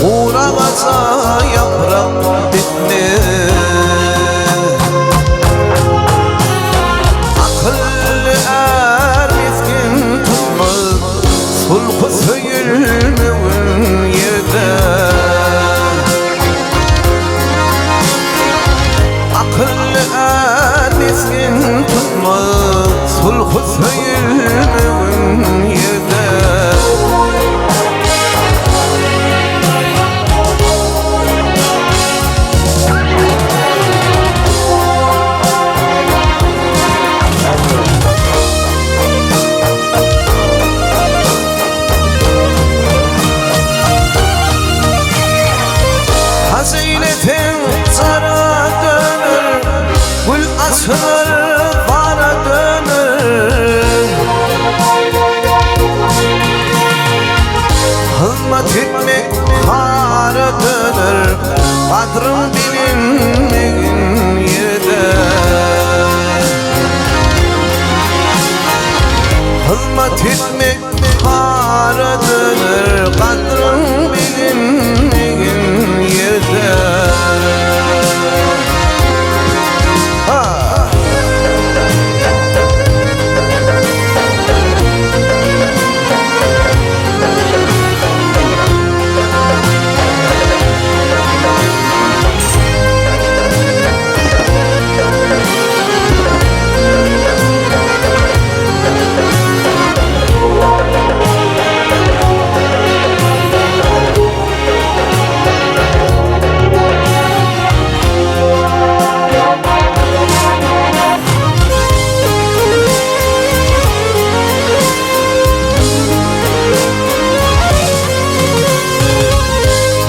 uğramaza yaprak bitme. Akıllı er miskin tutmaz sulhu söyülmeyin yerde. Akıllı er miskin tutmaz sulhu söyülmeyin yerde. Hazinetin zara dönür, gül açılır para dönür. Hizmet etmek para dönür, kadrın bilinmeyin yerde. Hizmet etmek para dönür, kadrın bilinmeyin yerde.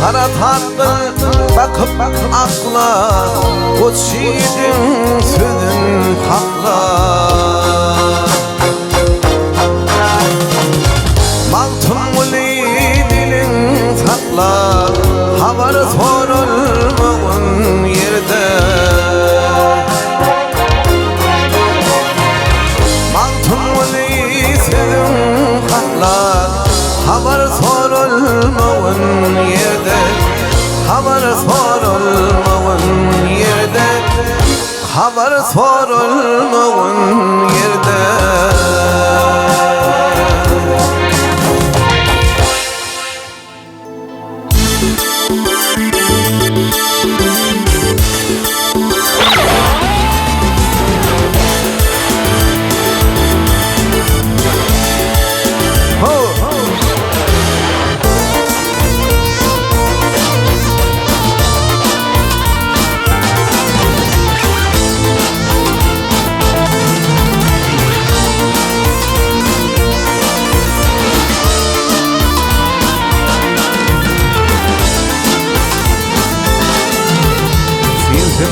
Kara tatlı bakıp akla, koç yiğidin sözün hakla. Maltımlı dilin sakla, haber sorulmağın yerde. Maltımlı sözün hakla, haber sorulmağın yerde. Haber sorulmağın yerde. Haber sorulmağın yerde.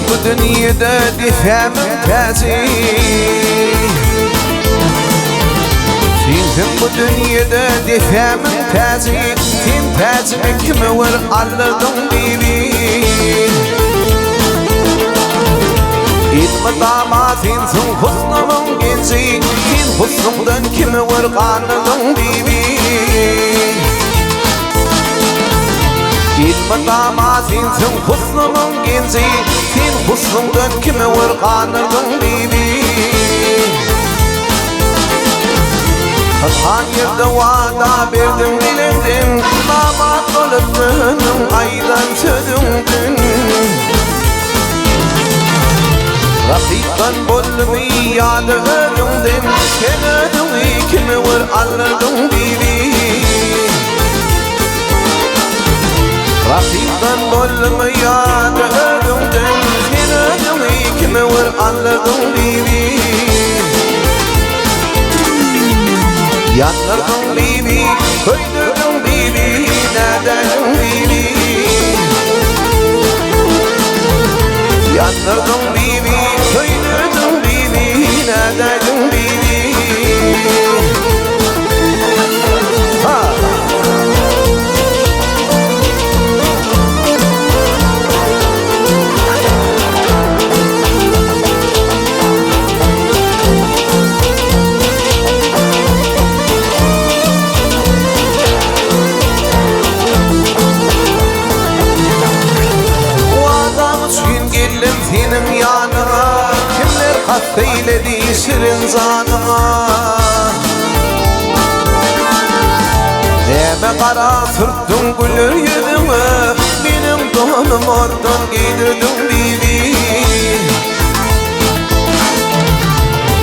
Bu dünyada difamın tazi, Sinsin bu dünyada difamın tazi. Sen tazimi kime var alırdın bibi. İlmi dama sensin husnumun genci. Sen husnundan kime var kanırdın bibi. İlmi dama sensin husnumun genci. Sen husnundan kime var kanırdın bibi. Katan yerde vada verdim bilindin. Damat olup dönüm aydan sözümdün. Rakiptan bolluğu yadı önümden. Sen ödümü kime var alırdın bibi. Rakiptan bolluğu yadı önümden. Sen ödümü kime var alırdın bibi. Yandırdın bibi, köydürdün bibi, nerededin bibi. Yandırdın bibi, köydürdün bibi, nerededin bibi. Ha! eyledi şirin zanıma. Neme kara sürttün gülür yüzüme, benim donum ordan giydirdin bibi.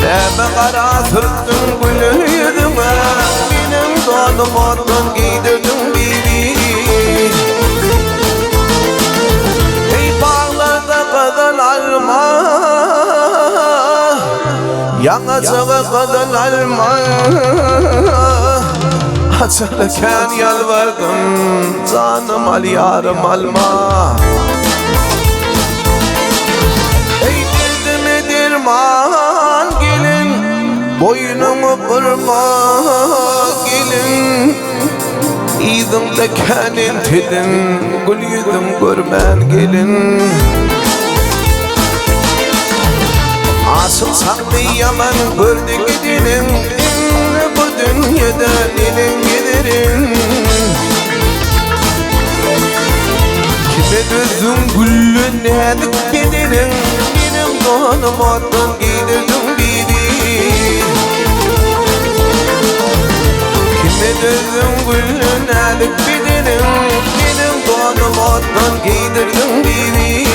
Neme kara sürttün gülür yüzüme, benim donum ordan giydirdin bibi. Ey bağlarda kadın alma, yanacığı kadın alma. Açılırken yalvardım, canım al yarım alma. Ey derdime derman gelin, boynumu kırma gelin. İzimde kenin tilin, gül yüzüm görmen gelin. Asılsan diyemem gördü gidinin, bu dünyada elin giderin. Kime gözün güllüne dik giderin, benim donum ottan giydirdin bibi. Kime gözün güllüne dik giderin, benim donum ottan giydirdin bibi.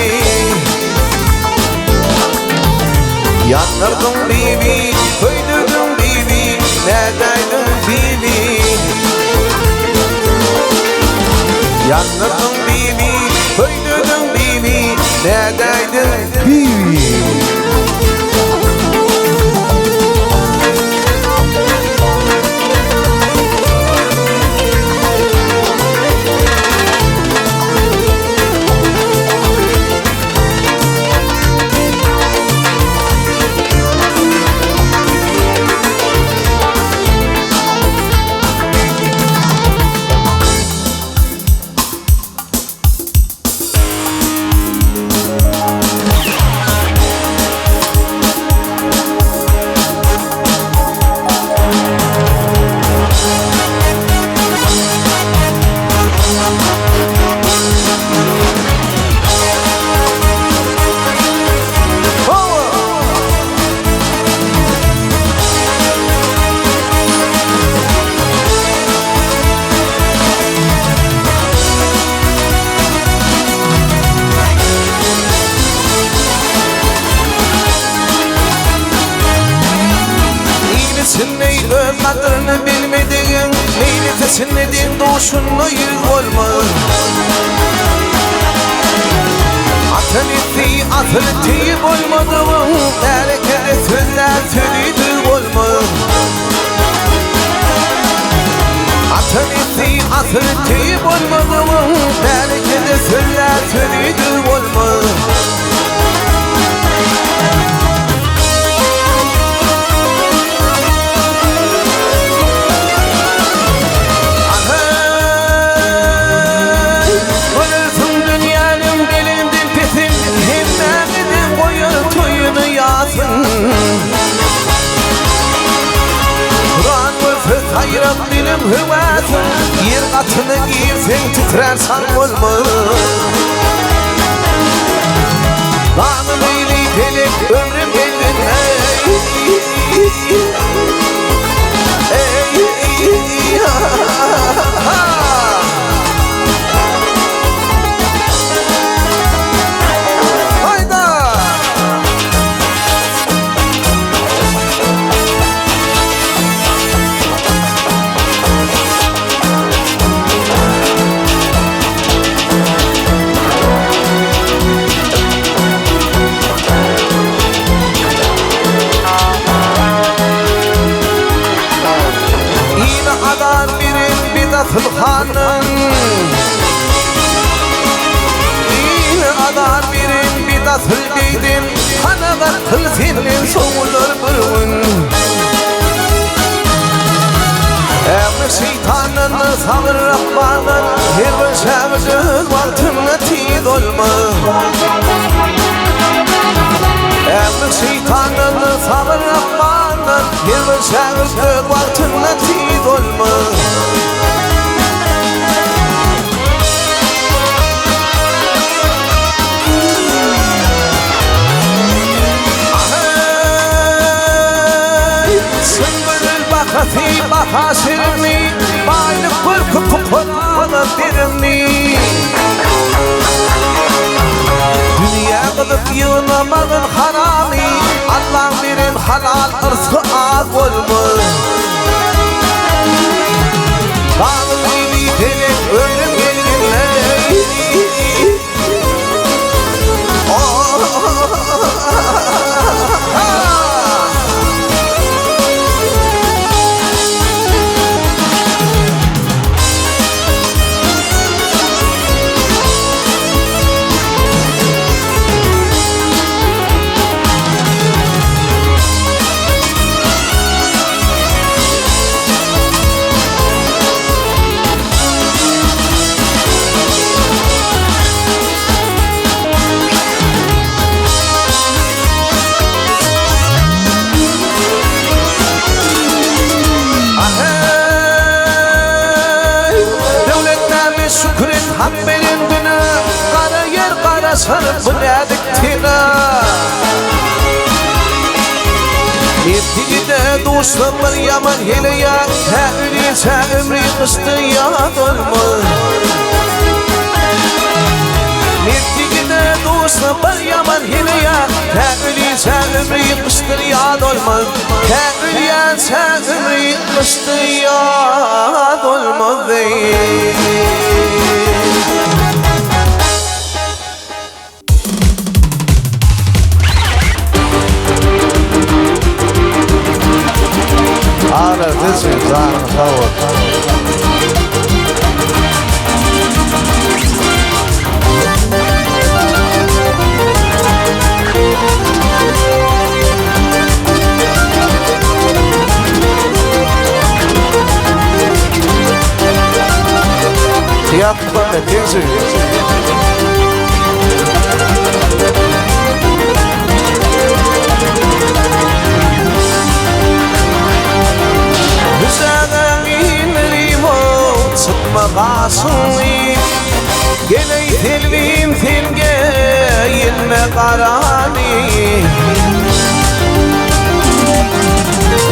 Yanırdın bibi, köydürdün bibi, neredeydin bibi? Yanırdın bibi, köydürdün bibi, neredeydin bibi? Kadrini bilmediğin, neylitesin dediğin doğuşunla yüz olma. Atın ettiği, atın ettiği olmadı mı? Erkek sözler söyledi olma. Atın ettiği, atın ettiği olmadı mı? Erkek sözler söyledi olma. Kur'an ölfü hayrat bilim hüvvatın, yer katını giysen titrersen olma. Lanım eyli delik ömrüm geldin ey. Hanım yine adar birin bir da söyleydin, kanalar kıl senin soğulur burun. Emre şeytanını sabır Rahman'ın, her bir şevcik vartına tiz olma. Emre şeytanını sabır Rahman'ın, her bir şevcik vartına tiz olma. namazın harami Allah birin halal ırzı az olmuş Dağın gibi telek ölüm gelginler Hamberin günü kara yer kara sarıp bunadık tina Ertigide dostum bir yaman hele ya Öyleyse ömrü kıştı ya dolmuş Ertigide dostum bir yaman hele ya Öyleyse ömrü kıştı ya dolmuş Öyleyse ömrü kıştı ya dolmuş Honor, this is on forward. Yapma teyze. Maqasuni geley telvim telge yinme qarani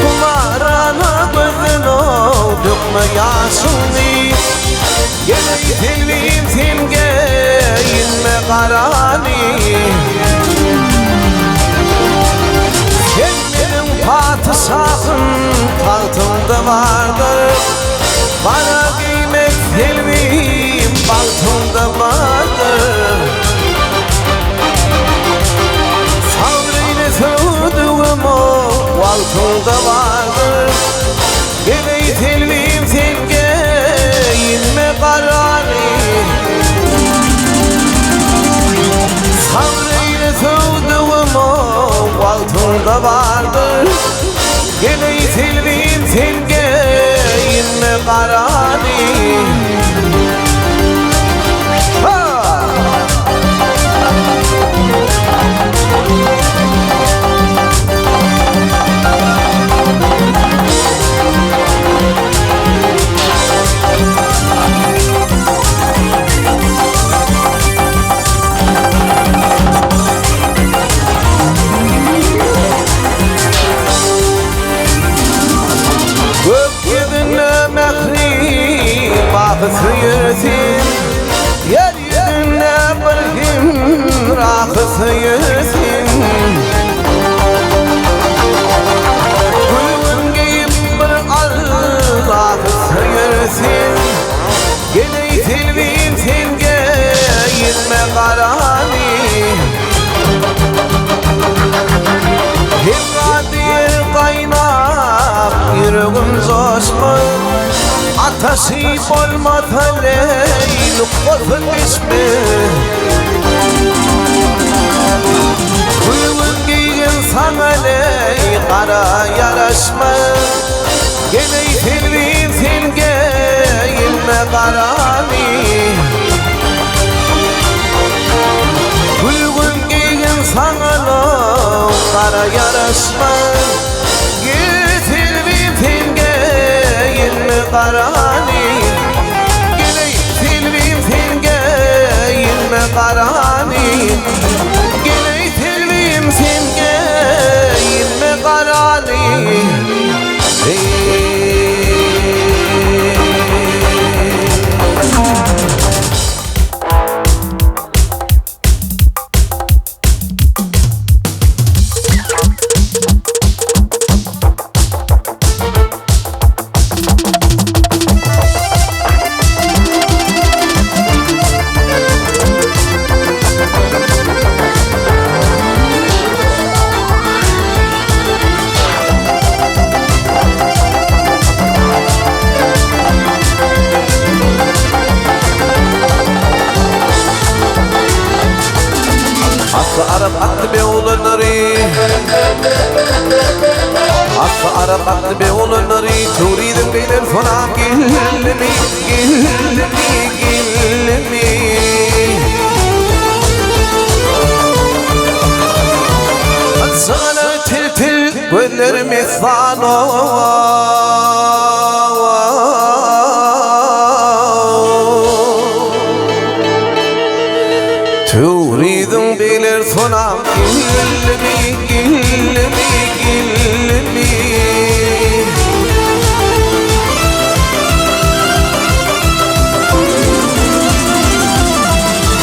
kumarana bızno dukma yasuni geley telvim telge yinme qarani Kendinin padişahın tahtında vardır Bana kıymet telvim baltımda vardır Sabrıyla sevduğum o baltımda vardır Geley telvim telge inme kararı Sabrıyla sevduğum o baltımda vardır Geley telvim telge inme karani Sıyırsın yeryüzüne bir gün rakı sıyırsın Gülün giyip bir Allah sıyırsın Geley telvim telge yinme karani Himra değil kaynak yüreğim coşmuş Ateşi olmadı leylu korkun ismi Kuyumun giyin sana ley kara yaraşma Geley telvim telge inme karani Kuyumun giyin sana ley kara yaraşma Geley telvim telge inme karani Geley telvim telge inme karani Geley telvim telge inme karani katlı be olanları Aslı ara katlı be olanları Turidim beyler sonam gillimi Gillimi Gillimi Sana til til Göllerimi sana Turidim beyler sonam Gillimi Gillimi Gillimi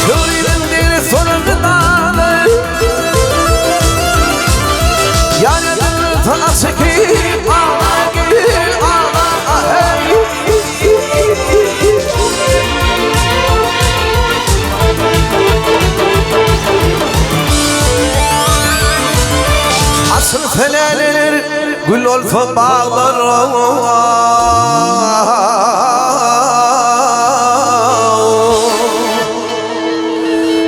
Turidim beyler sonam gıdalı Yanıdır ta çekip ağla gül ağla hey Asıl felelenir gül olsa bağlar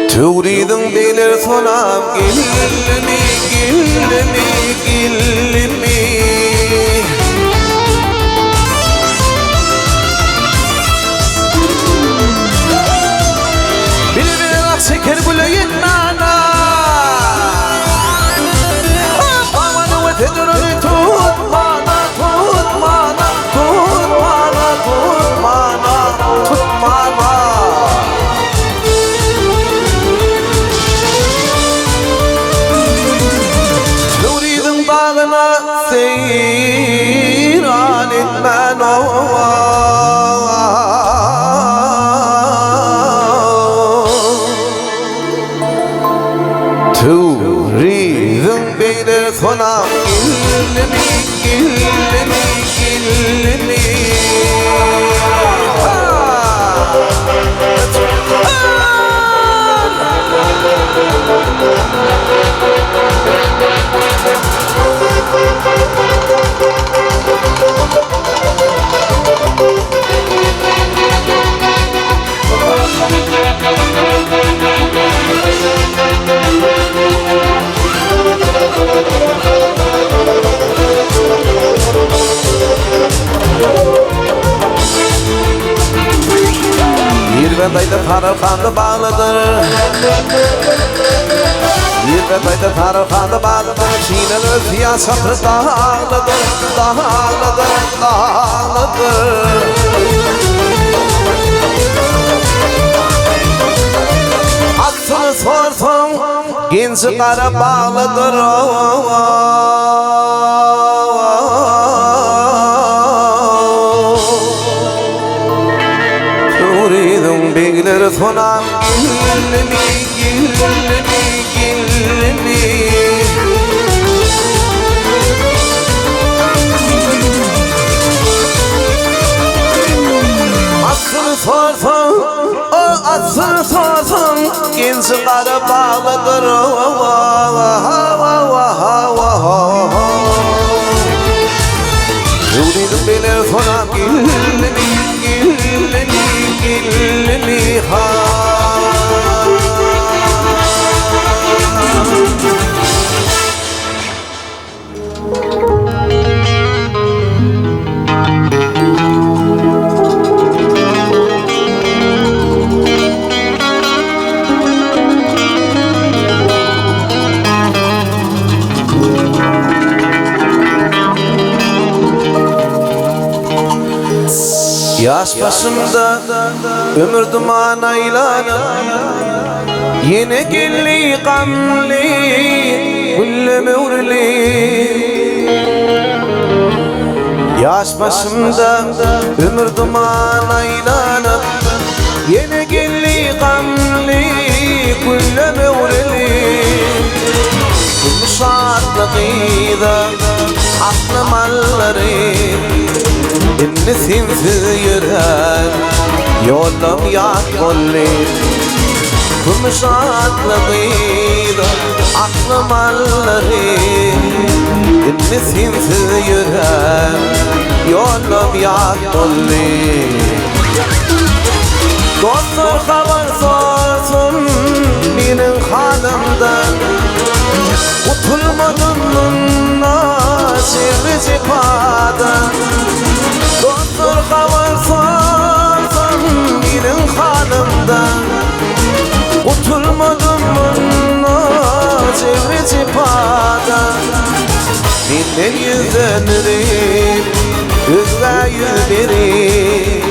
Turidim bilir sonam gillimi gillimi gillimi Bili bili ak şeker güleyin nana Tedroni tutmana, tutmana, tutmana, tutmana, tutmana Nuridin bağına seyran etmen Turidin beyler sonam Gillimi, gillimi, gillimi Bir bedayda Tarıkhan'da bağlıdır Bir bedayda Tarıkhan'da bağlıdır Çiğnenir siyasatı dağlıdır Dağlıdır, dağlıdır Aslını sorsan genci kara bağlıdır Turidim beyler sonam Gillimi, gillimi, gillimi Aslını sorsan Aslını sorsan genci kara bağlıdır Turidim beyler sonam Gillimi, gillimi, gillimi ha Yaş başımda ömür duman aylanır Yine gelli gamli gülle mevrli Yaş başımda ömür duman aylanır Yine gelli gamli gülle mevrli Muşatlıqıydı aklı malları İnni sensiz yürür yolum yak golli Muşatlıqıydı aklı malları İnni sensiz yürür yolum yak golli Dostlar haber sorsun benim halimden cefadan Dostlar kavursansam benim halimden Kurtulmadım bundan cevri cefadan Benden yüzlenirim Gözle yüzlerim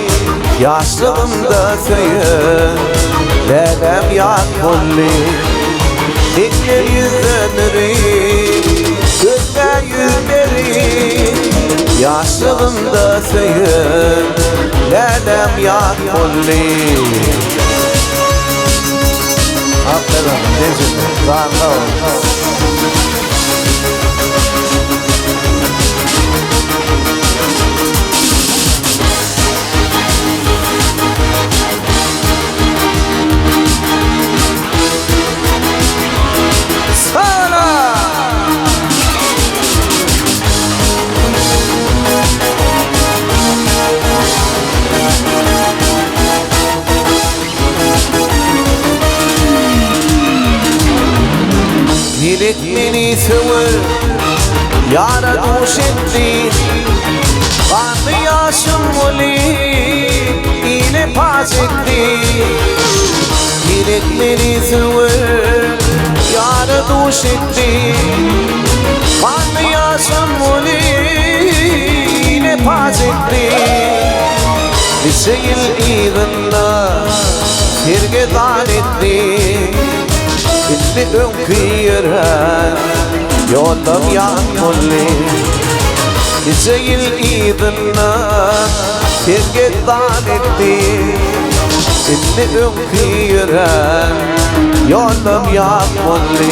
Yaşlığımda söyün Lelem yak kulli Benden yüzlenirim Gözle yüzlerim Yaşlığımda söyün Lelem yak kulli Aferin, Necip, rahmet olsun Dilek beni sever Yara duş ettin Kanlı yaşım oli Yine paz ettin Dilek beni sever Yara duş ettin Kanlı yaşım oli Yine paz ettin Bir şeyil iğinle Serge dan ettin Inni önküyüren Yolum yağmurlu Geceyil idinna Sergedan etti Inni önküyüren Yolum yağmurlu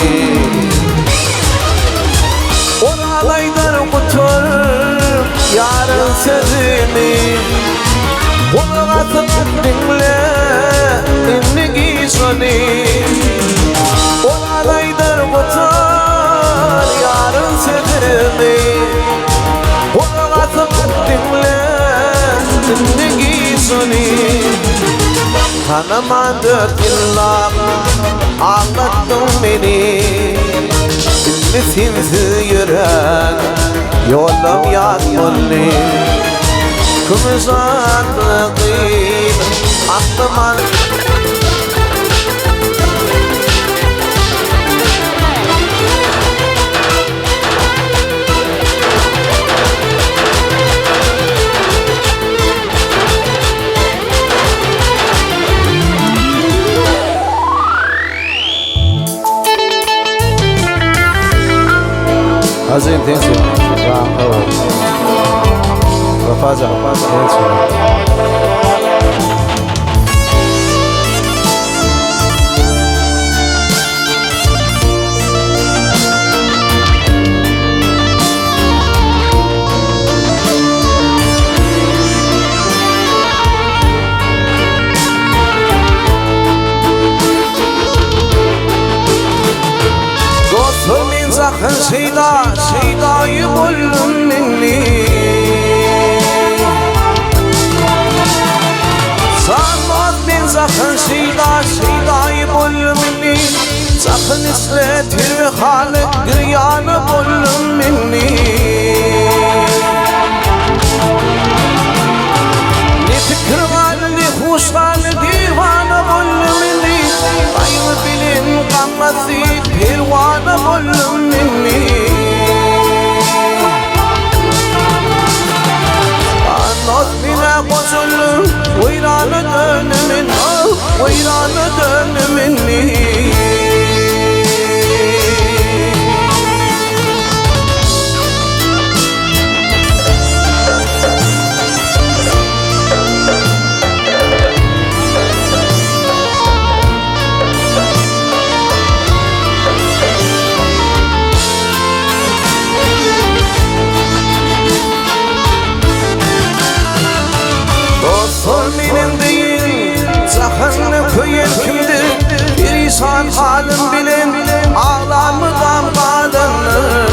Oralaydır kutur Yarın sözünü Kulağa tutup dinle Inni gizoni Oralaydır kutar yarın sözümü Kulağa tutup dinle Gizoni Tanıma 4 yıllar Ağlattın beni Şimdi sensiz yürek Yolum yağmurlu Kımızanlıkıyım Aklıma Hazır tensi Bravo Rafaza Tensi Şeydayı bollum minni Sanmaz ben zakın şeydayı bollum minni Zakın isletir ve halik gıryanı bollum minni Ne fikir var ne hoş var ne divanı bollum minni Kayını bilin kanması pervanı bollum minni Nasbine koşullum Veyranı dönümün Veyranı dönümünni Köyün kimdir? Bir insan halim bilin Ağlar mı damgalını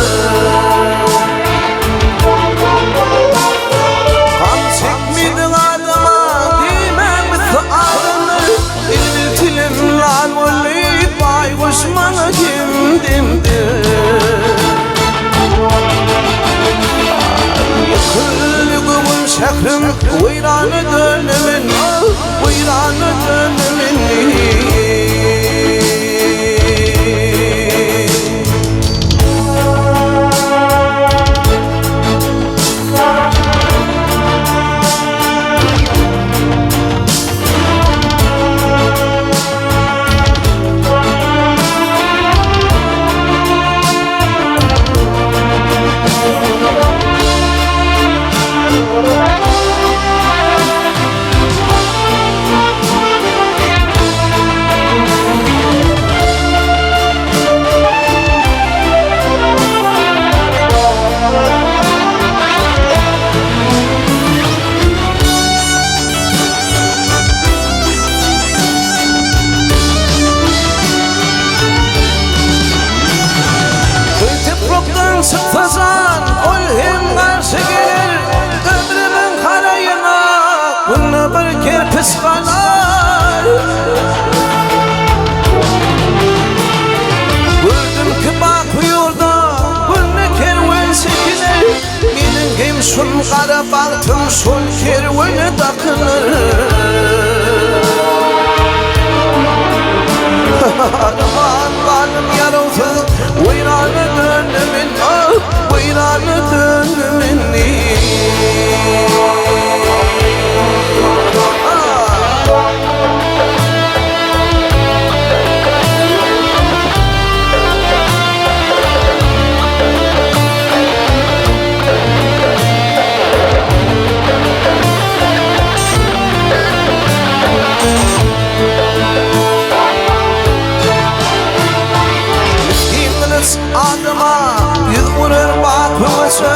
Kan çekmedin adıma Dimem sağrını İltilim lan olayıp Baykuş bana kimdimdir ويران دون من ويران دون مني Sıktazan olhim karşı gelir ömrümün karayına bunu bir kerpiç kanar gördüm ki bakıyorda bunu kerven çekilir benim gemşun kara baktım şun kerveni takılır aman kalım yarıldı ويران دون من ويران دون مني adıma yılvurur bakışı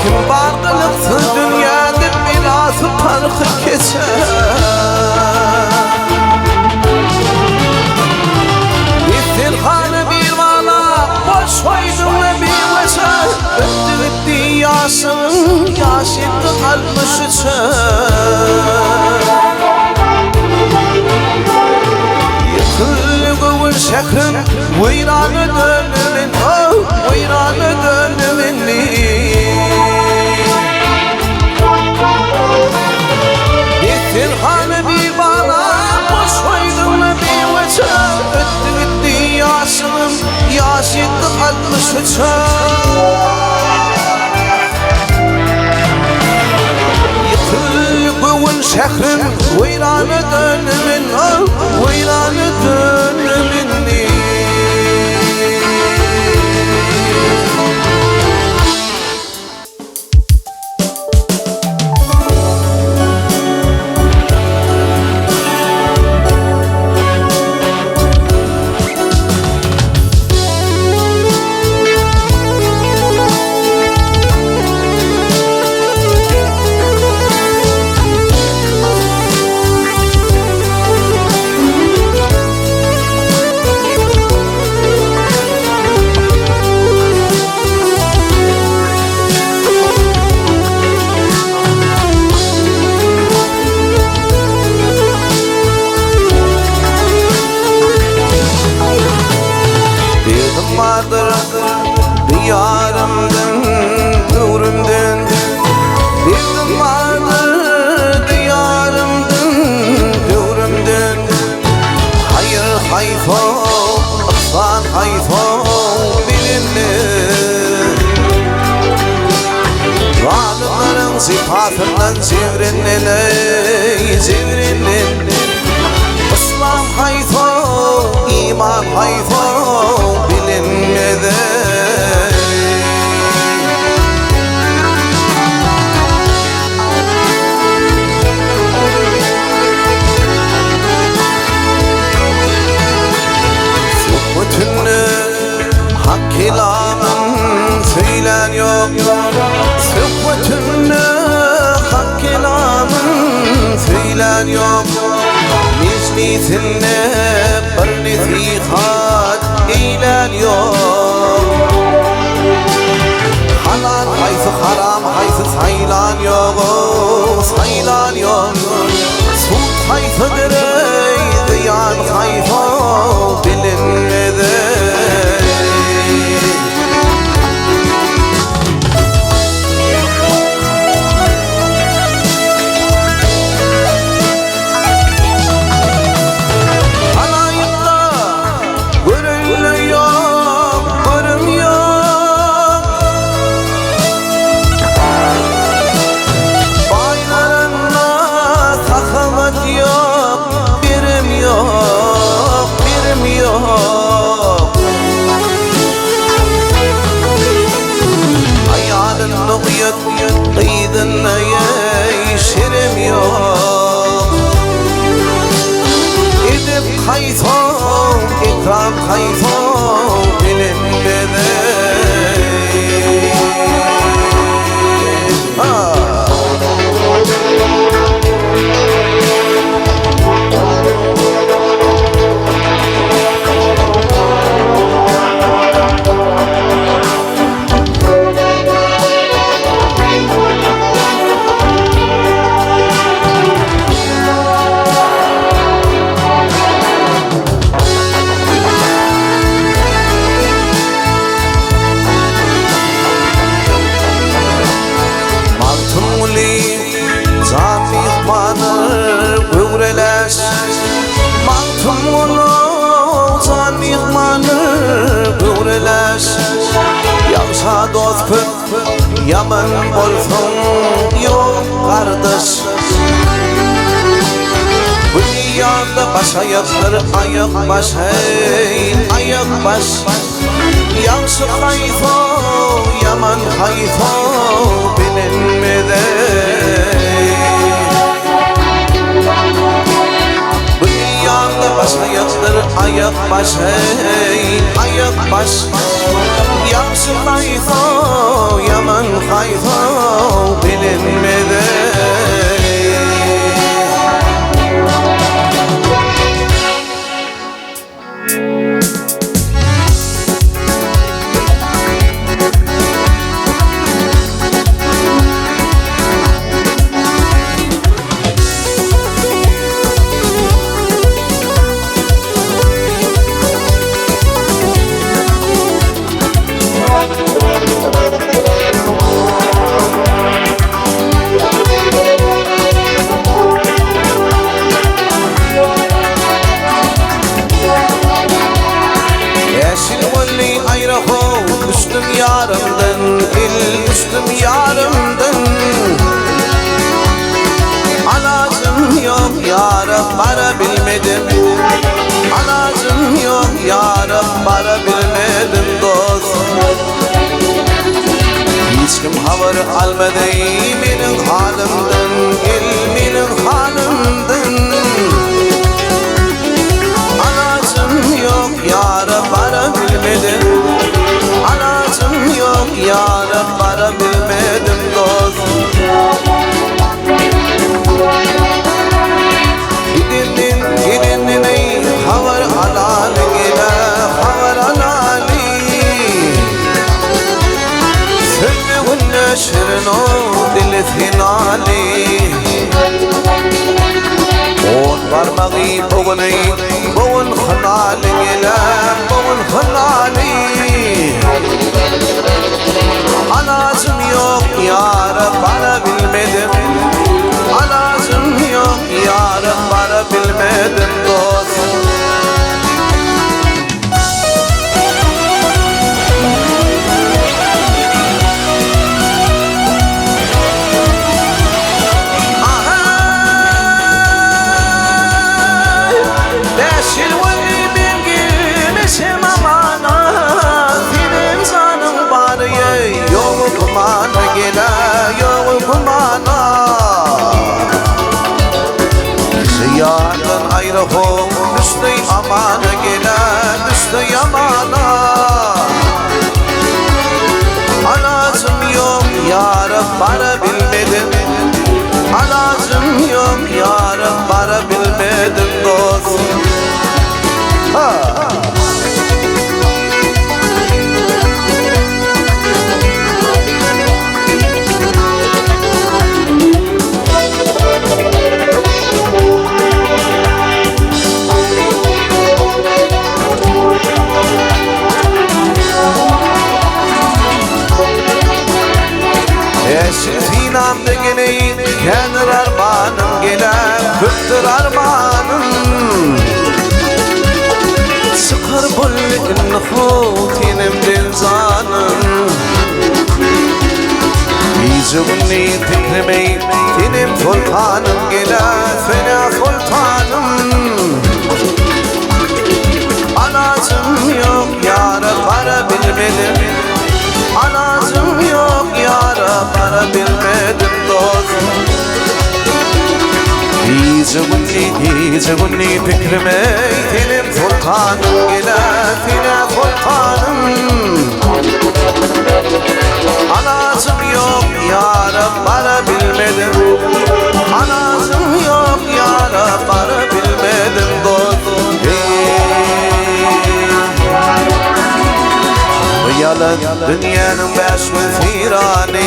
kim bağlılıktı dünyada biraz parkı geçer İstirhanı bir bana boş koydum ve bir başa bitti bitti yaşım yaşıttı kalmış için yıkılı kuvun şeklin veyranı dönümün veyranı dönümünni İstirhanı bir bana boş koydum ve bir başa bitti bitti yaşım yaşıttı kalmış için yıkılı kuvun şeklin veyranı dönümün veyranı dönümünni diyarımdın, nurumdun bir vardır diyarımdın, nurumdun hayır hayfo, ıhsan hayfo bilinir varlıkların sıfatından çevrinin çevrinin İslam hayfo, iman hayfo bilinmedi hak kelamın söylen yok Sıfvetünne hak kelamın söylen yok Meclisinde bir nesihat eylen yok Halal haysı haram haysı saylan yok Saylan yok Sut haysı direy ziyan haysı bilinmedi yok. Hayalin uyut kıydın yeşerim yok. Edip kayton ikram kayton bilinmedi. Yaxşı dost köp, yaman bolsun yok kardeş. Bu dünyada baş ayaklar, ayak baş hey, ayak baş. Yaxşı kayfo, yaman kayfo bilinmedi. Bu dünyada baş ayaklar, ayak baş hey, ayak baş. Yaxşı kayfo, yaman kayfo bilinmedi. Düştüm yarımdan, düştüm yarımdan. Alacım yok yarım, para bilmedim. Alacım yok yarım, para bilmedim dost. Hiç kim haber almadı benim halimden, benim halimden. Alacım yok yarım, para bilmedim. Alacım yok yarım, para bilmedim dost. Gidinin ey havar alali gele, havar alali. Sönme neşrin o dil finali. On parmağı boğun khanali gele, boğun khanali. Alacım yok yarım, para bilmedim. Alacım yok yarım, para bilmedim dost. Ziyadın ayrı hol, düştü amana gele, düştü yamana. Alacım yok yarım, para bilmedim. Alacım yok yarım, para bilmedim dost. Sinamda gene kendir armanım gele, köktür armanım. Sıkar bulletin hutinimden zanım. Yüzümni titremey, tenim sultanım gele, fena sultanım. Ana يزغني فكرمي تلم فرقانم إلى فرقانم Anasım yok yarım bana bilmedim Anasım yok yarım bana bilmedim dostum Bu yalan dünyanın beş ve firani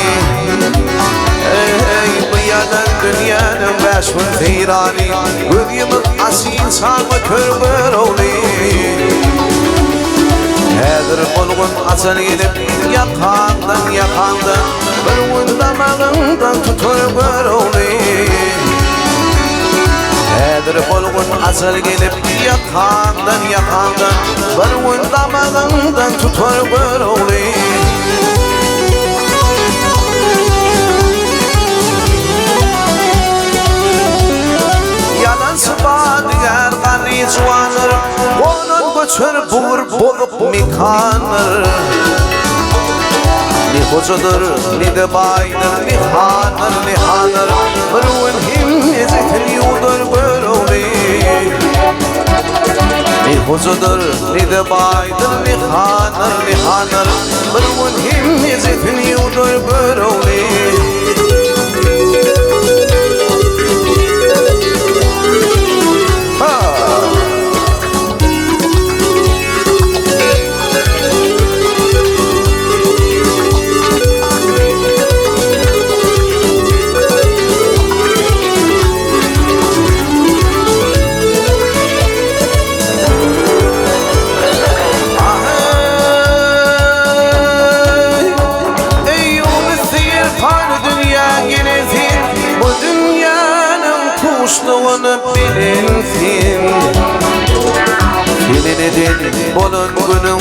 Bu yalan dünyanın beş ve firani Gözümün asil sanma kör olayım Hedir bulgun asıl gidip yakandan Bir damağından tutur bir olayım Hedir bulgun asıl gidip yakandan Bir damağından tutur bir olayım Yalan sıfa diğer kanı zuanır Göçür bulup mikanır Ni hocadır, ni de baydır, ni hanır Mırvın him ezetin yudur börüli Ni hocadır, ni de baydır, ni hanır Mırvın him ezetin yudur börüli Kuşluğunu bilinsin Filinedin bolun günün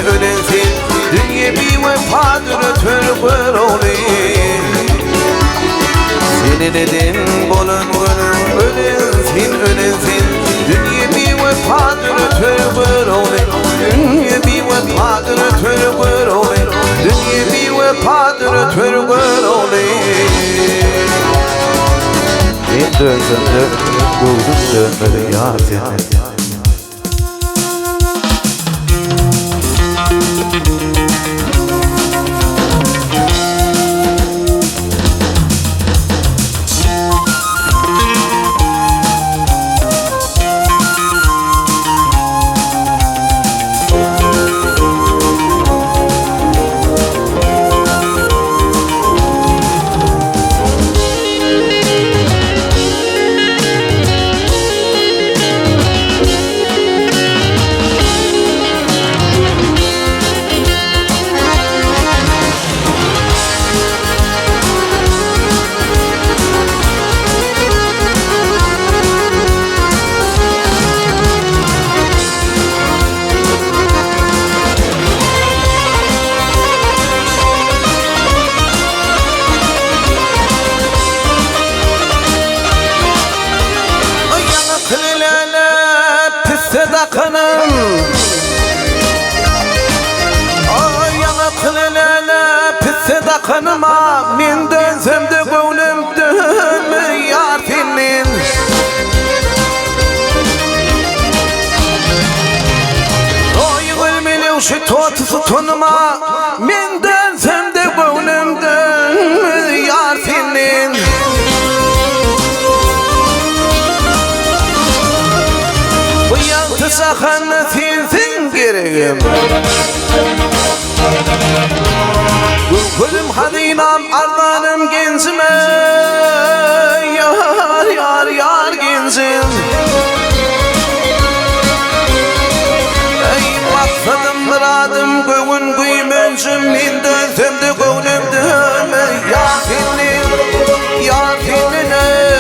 ölünsin Dünya bir vefadır ötür bir olayım Filinedin bolun günün ölünsin Dünya bir vefadır ötür bir olayım Dünya bir vefadır ötür bir olayım Dünya bir vefadır ötür bir olayım Döndüm, buldum dönmedi yar seni Sadakanım Ay yanıklılara pis sadakanıma Min dönsem de gönlüm dönmür yar senin Oy gülmeli şu totusu tonuma Min dönsem de gönlüm dönmür yar senin Sakanı sinsin gereğim Gülüm hadinam arlanım genzime Yar genzim Ey maksadım muradım göğün güymüncüm Min dönsem de gönlüm dönme Yar senin ey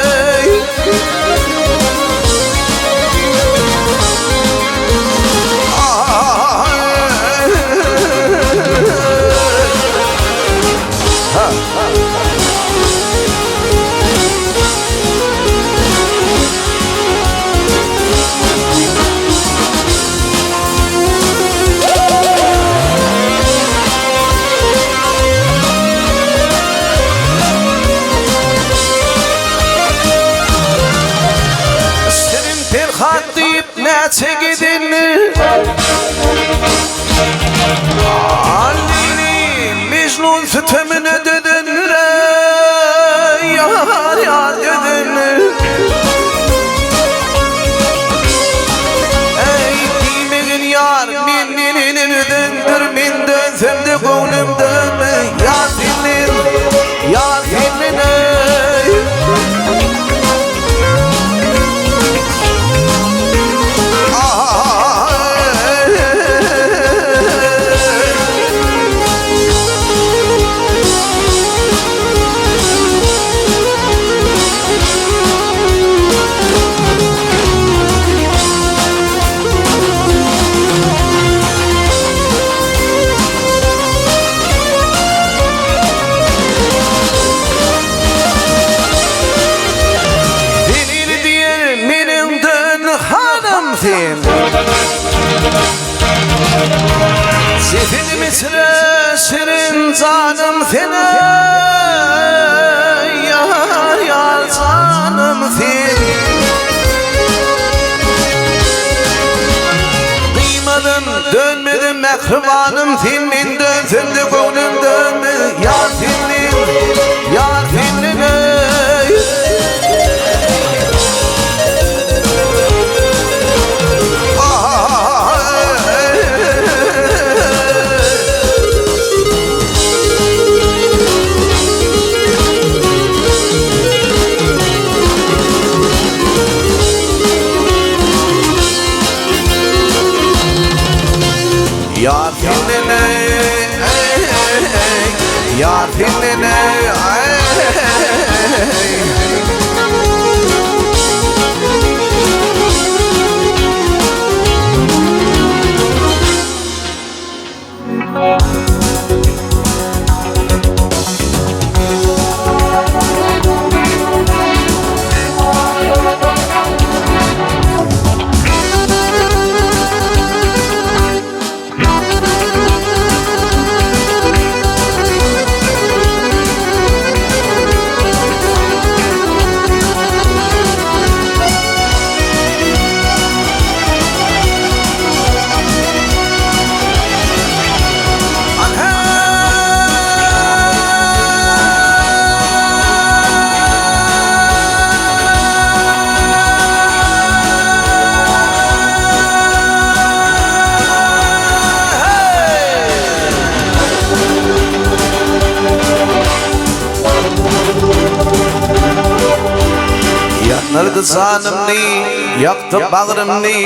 gidinler Halini Mecnun sütemine dedenler Yar yar dedenler Ey bilmegin yar Minninin ödendir Min dönsem de gönlümden Yar senin Yar senin Sefil misre şirin canım seni Yar yar canım seni Duymadım dönmedim mekribanım sen Min dönsem de gönlüm dönme Yar senin Yar senin Yar seninle Yar seninle Yanırdı zanımni, yaktı bağrımni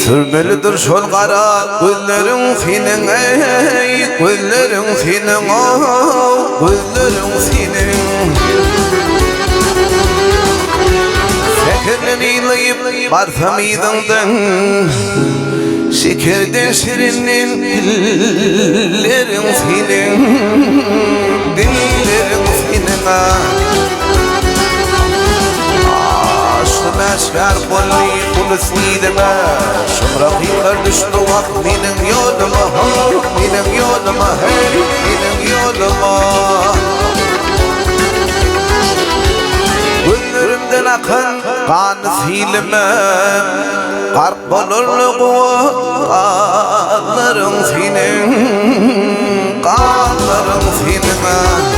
Sürmelidir şol kara gözlerin senin ey Gözlerin senin oh gözlerin senin Sekerden ilayıp barsam idindin Şekerden şirinin dillerin senin Dillerin senin Meşker kulli kulu sidime Şımrakı kardıştı vak benim yoluma Benim yoluma hey benim yoluma Gönlümden akan kan silime Karp bulurluğu Kanların senin Kanların senime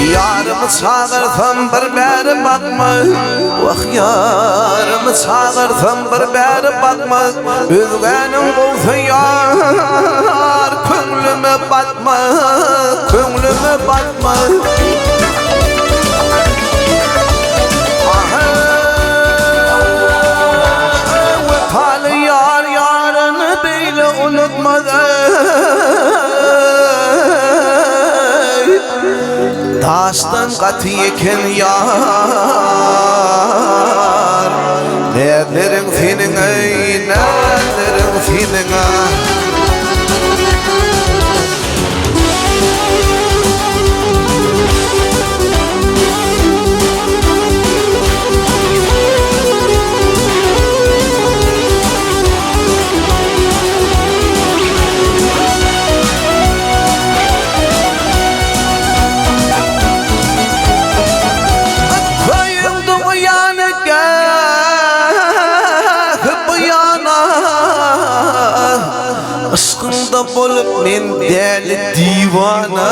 Yarımı çağırsam bir beri bakma Vah yarımı çağırsam bir beri bakma Özgenim olsa yar Könlüme batma Könlüme batma Vefalı yar yarını böyle unutmadan Taştan katı yeken yar Nerlerin senin ey nerlerin senin bulup men deli divana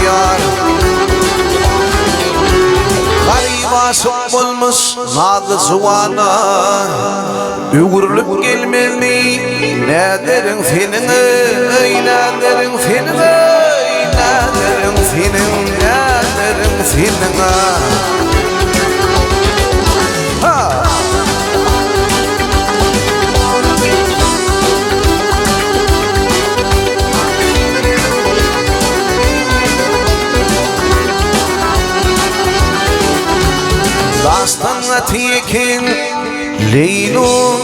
yar Gariba aşık bulmuş nazlı zuvana Ügürlüp gelmemi ne derin senin ey ne derin senin ey ne derin senin ne derin senin ha Dastan atiyekin Leylum,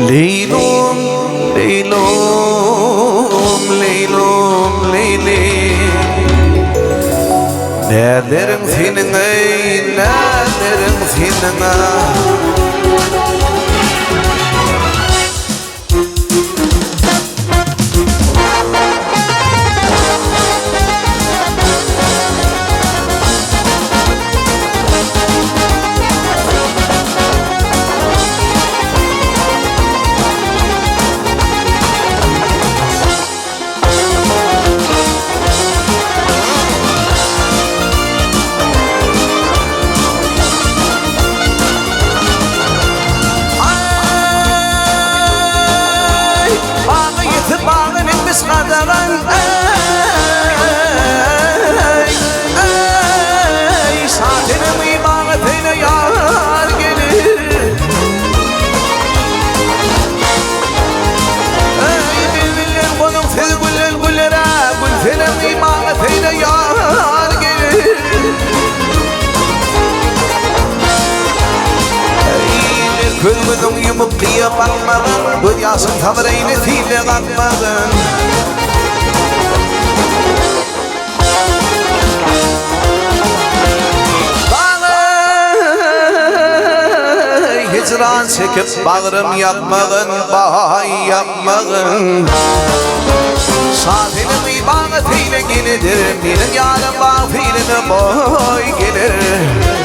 Leylum, Leylum, Leylum, Leylum Ne derim senin ey, ne derim senin Kırmızım yumup diye bakmadın Bu yasın kavrayını tile kalkmadın Hicran çekip bağrım yapmadın Bahay yapmadın Şafinin ibadetiyle gelidir Benim yarım bağfiline boy gelir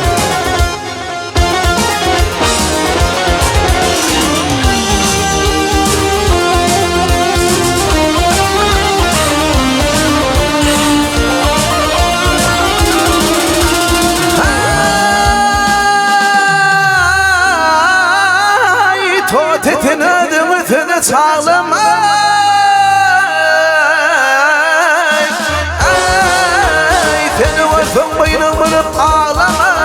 Tetini adımıtını çağlama Teni varfın boyunu vurup ağlama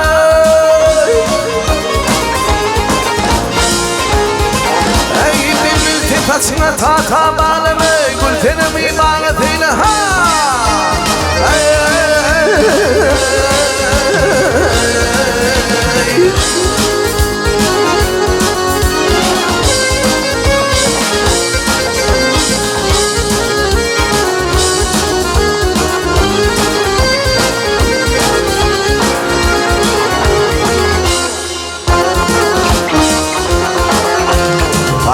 Bilmil tepasına tahta bağlama Gültenim imanetiyle ha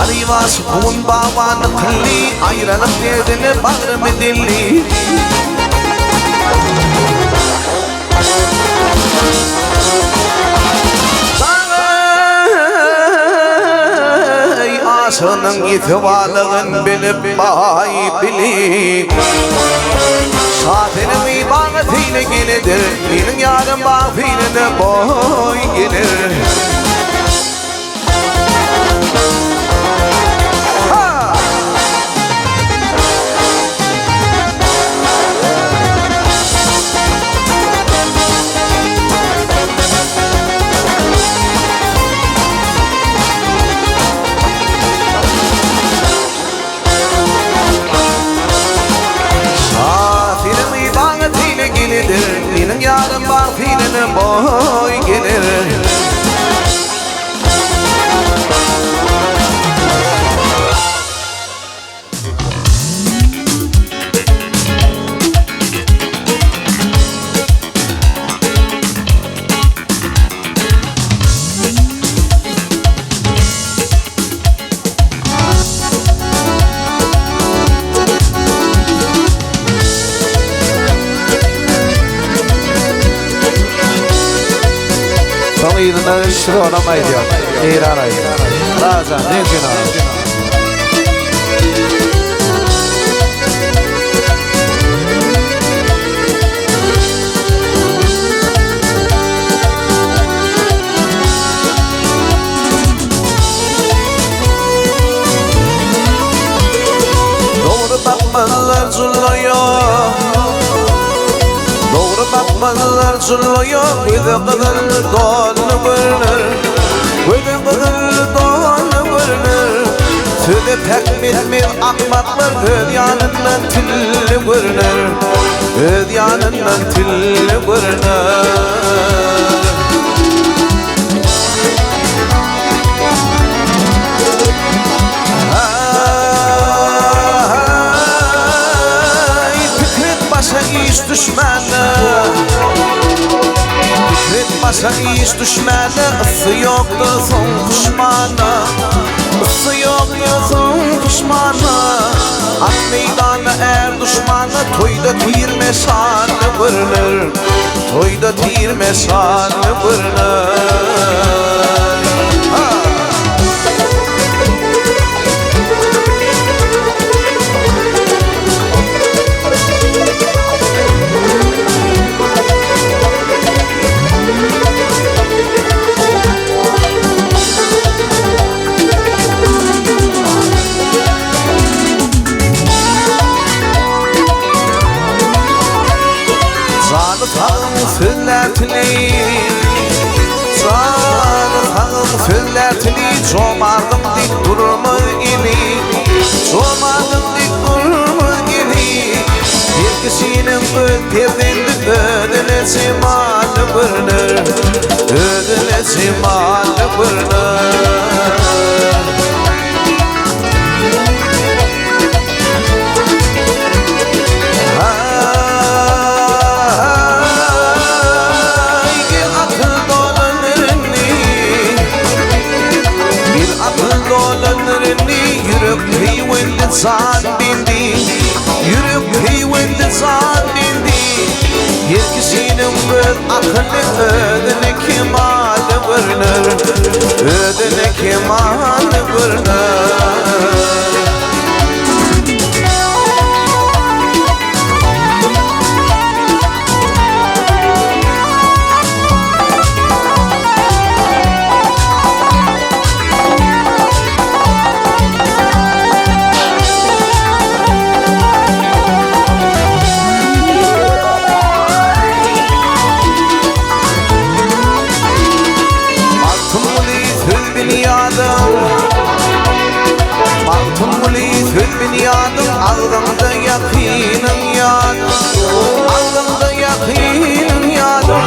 Arivas un bavan kılli Ayranım derdine bağrımı dilli Aşının itibarlığın bilip bay bilip Şafinin ibadetiyle gelidir Benim yarım bağfiline boy gelir Benim yarım bağfiline boy gelir Yılında şurada oynamaydı ya. İran ayı. Razan, ne için zulluyor Doğru bakmalar zulluyor Göde kadar dolu görünür Göde kadar dolu görünür Tüde pek bilmir akmaklar Öd yanından tilli görünür Öd yanından tilli görünür İş düşmanı Fikret başa iş düşmanı Isı yoktur son düşmanı Isı yoktur son düşmanı Ak meydanı er düşmanı Toyda tirme şanı görünür Toyda tirme şanı görünür Sülletli Sarıtağım sülletli Çomardım dik durma ili Çomardım dik durma ili Bir kişinin ötebinde ödülesi malı görünür Ödülesi malı görünür Yürüp heyvende zan dindi Yürüp heyvende zan dindi Her kişinin bir akıllı ödüne kemalı görünür Ödüne kemalı görünür Ağzımda yakinin yadım Ağzımda yakinin yadım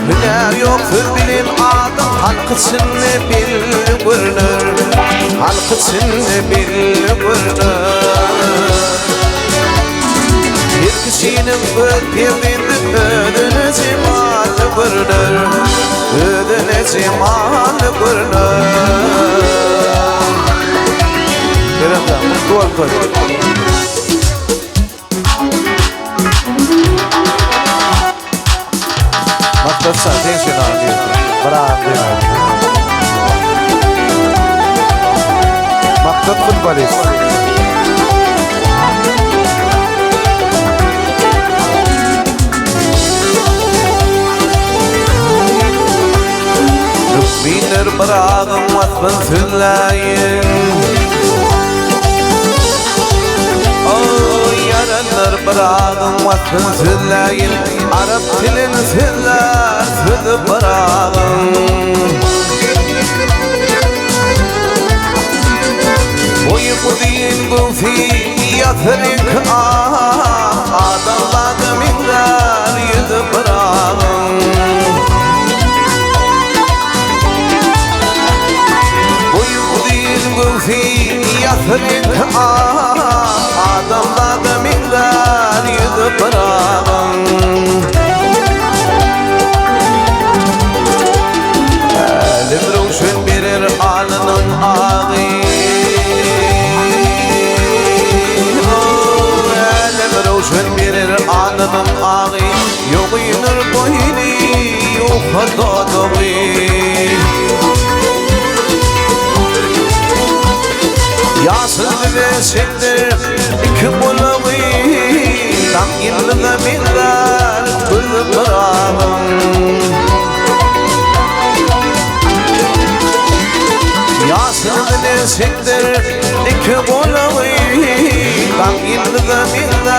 Hüner yoktur bilim adım Halk içinde bil görünür Halk içinde bil görünür Bir kişinin ötebinde ödüne cemal görünür Ödüne cemal görünür Veremden, duvar koy Maktasa, tensional diyor Bravo diyor Maktat futbolist Rübbinir brağım vatfın tüllayin Yaranlar brağım vatfın tüllayin Arap tilin tüllar tülü brağım Boyu kudiyin gufi yatırık Adamladı mingar yüzü brağım Boyu kudiyin gufi yatırık Adamladı mingar yüzü brağım Elim ruşun birir alnın ağı Elim ruşun birir alnın ağı Yoğunur boyni yuhadağı Yasıl ve sektir iki bulağı Tam yıllığı mingar kızı brağım Yasıl ve sektir iki bulağı Tam yıllığı mingar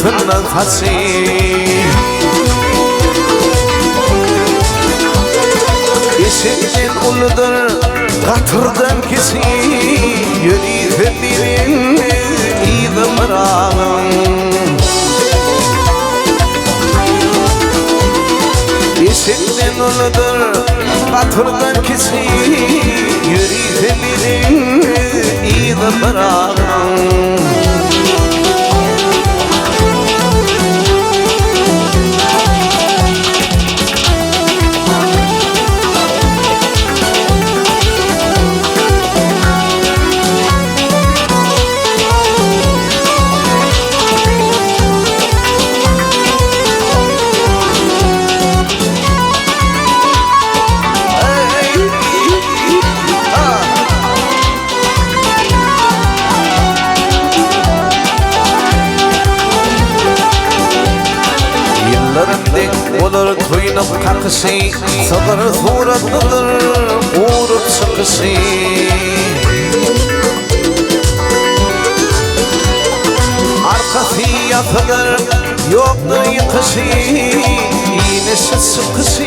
nefesi Eşekten uludur katırdan kesi Yürüyüp birin iyi bırakın Eşekten uludur katırdan kesi Yürüyüp birin iyi bırakın Olur toyunup kakışı Sabır suratlıdır uğrup çıkışı Arkası yapılır yoktur yıkışı İğnesi sıkışı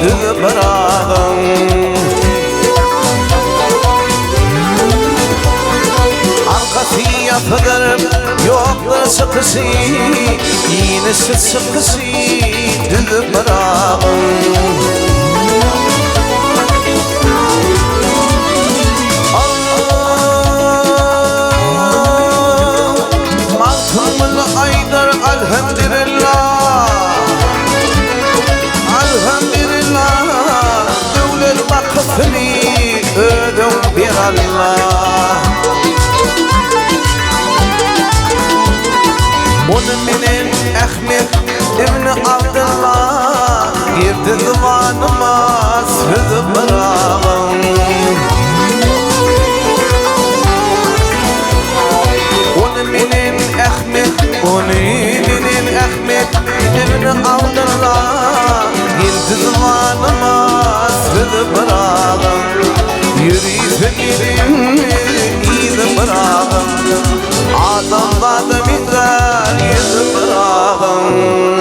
düğü bırakın Arkası yapılır yoktur sıkışı İğnesi sıkışı düğü bırakın Maltımın aydır elhamdülillah Elhamdülillah Devlet vakfını ödüm bir Allah Onun benim Ahmet İbni Abdullah Girdi divanıma sözü bırakın Onun benim Ahmet İbni Abdullah Girdi divanıma sözü bırakın Yürüyüp birin iyi bırakın Adamlarda bizler yüzü bırakın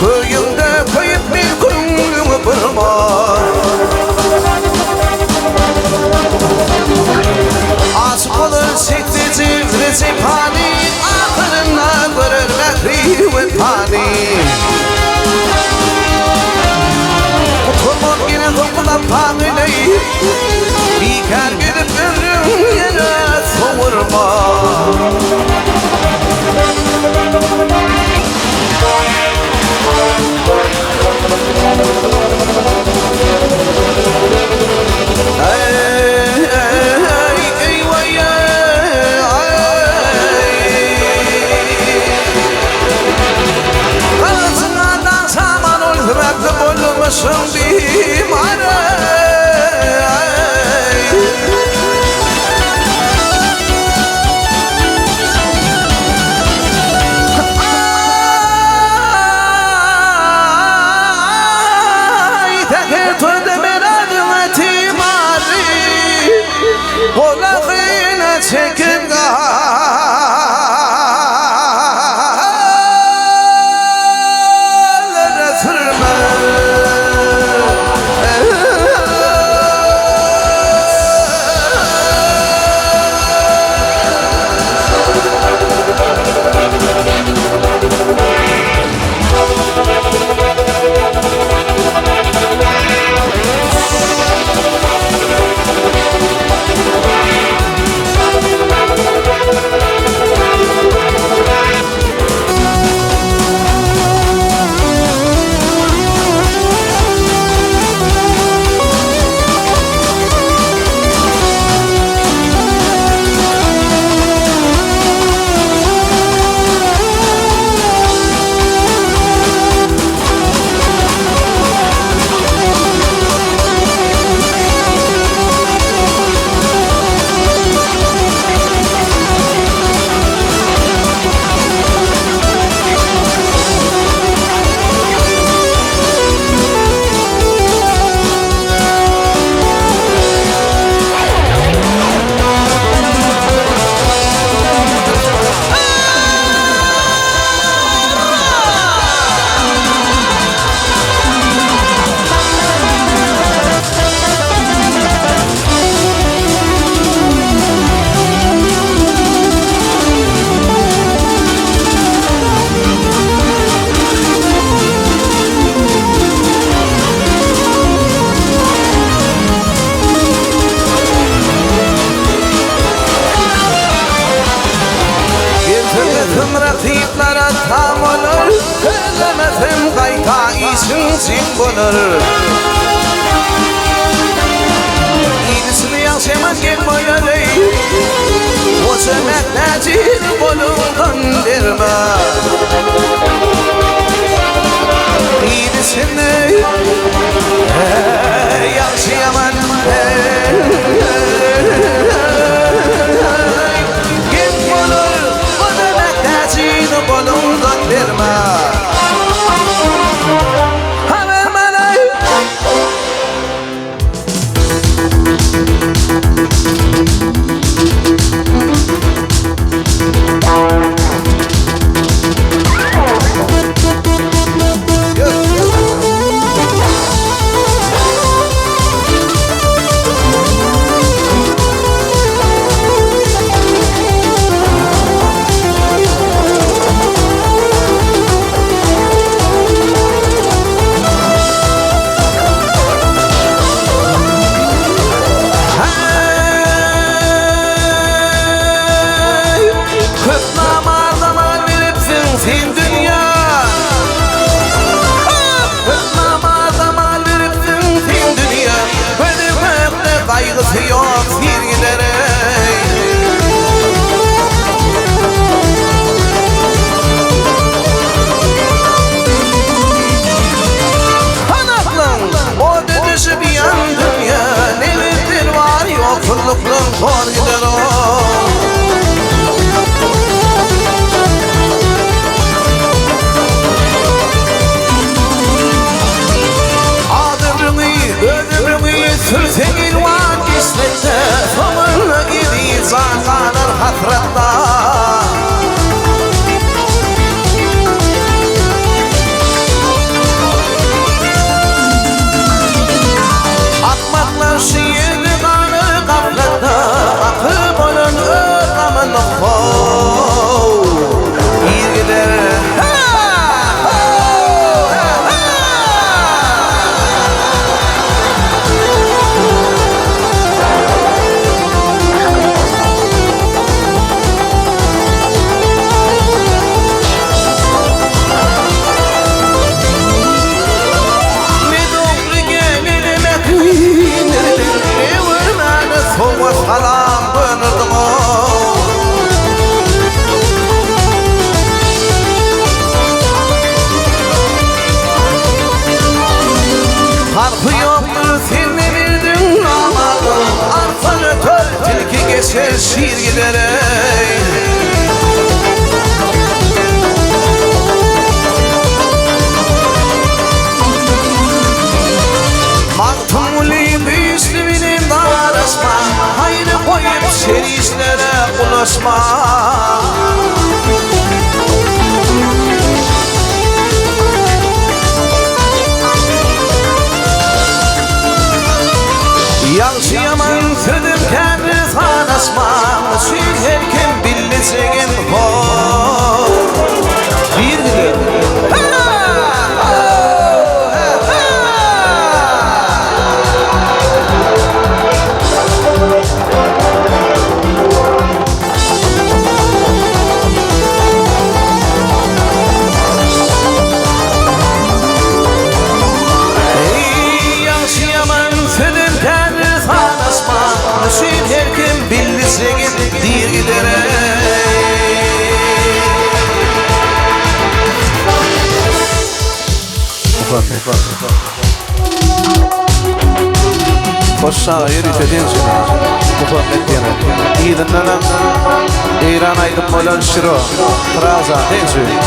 Köyümde koyup bir kulüngümü kırma Aşk olur sektici rezipani Akılından görür mehri ve pani Oturmur yine dokundan panileyip Diker gidip ömrüm yere soğurma çekip koynar. İyisini yaşaman gel koynar ey. O semetlacın kolundan derme. İyisini yaşaman gel koynar. O semetlacın kolundan derme. Kaygısı yok sevgilere. Anaklım o dedesi bir yan dünya. Nevidir var yoklukluğun kor gider o. Adırını ödürünü sürsen ilvan gislette. Sonuna gidiyor zakanır hasretta. Akmaklar şiirli kanı gaflette. Akıp olun ırgamın kol. Bir gider soğuk salam bönürdüm o. Harfı yoktur sen de bildin amadım. Arsan öter tilki geçer şiir gider ey. Mahtumuli büyüsü bilim darasma. Hayri koyup serişlere ulaşma. Yaşayaman sürdüm kendi sanasma. Müsil herken billisegin hor. Bir gider Müsil herken billisegin dir gider Hoş şair ütedin seni Muhammed diyene İyidinlenem İran aydın molan şiro Traza denzi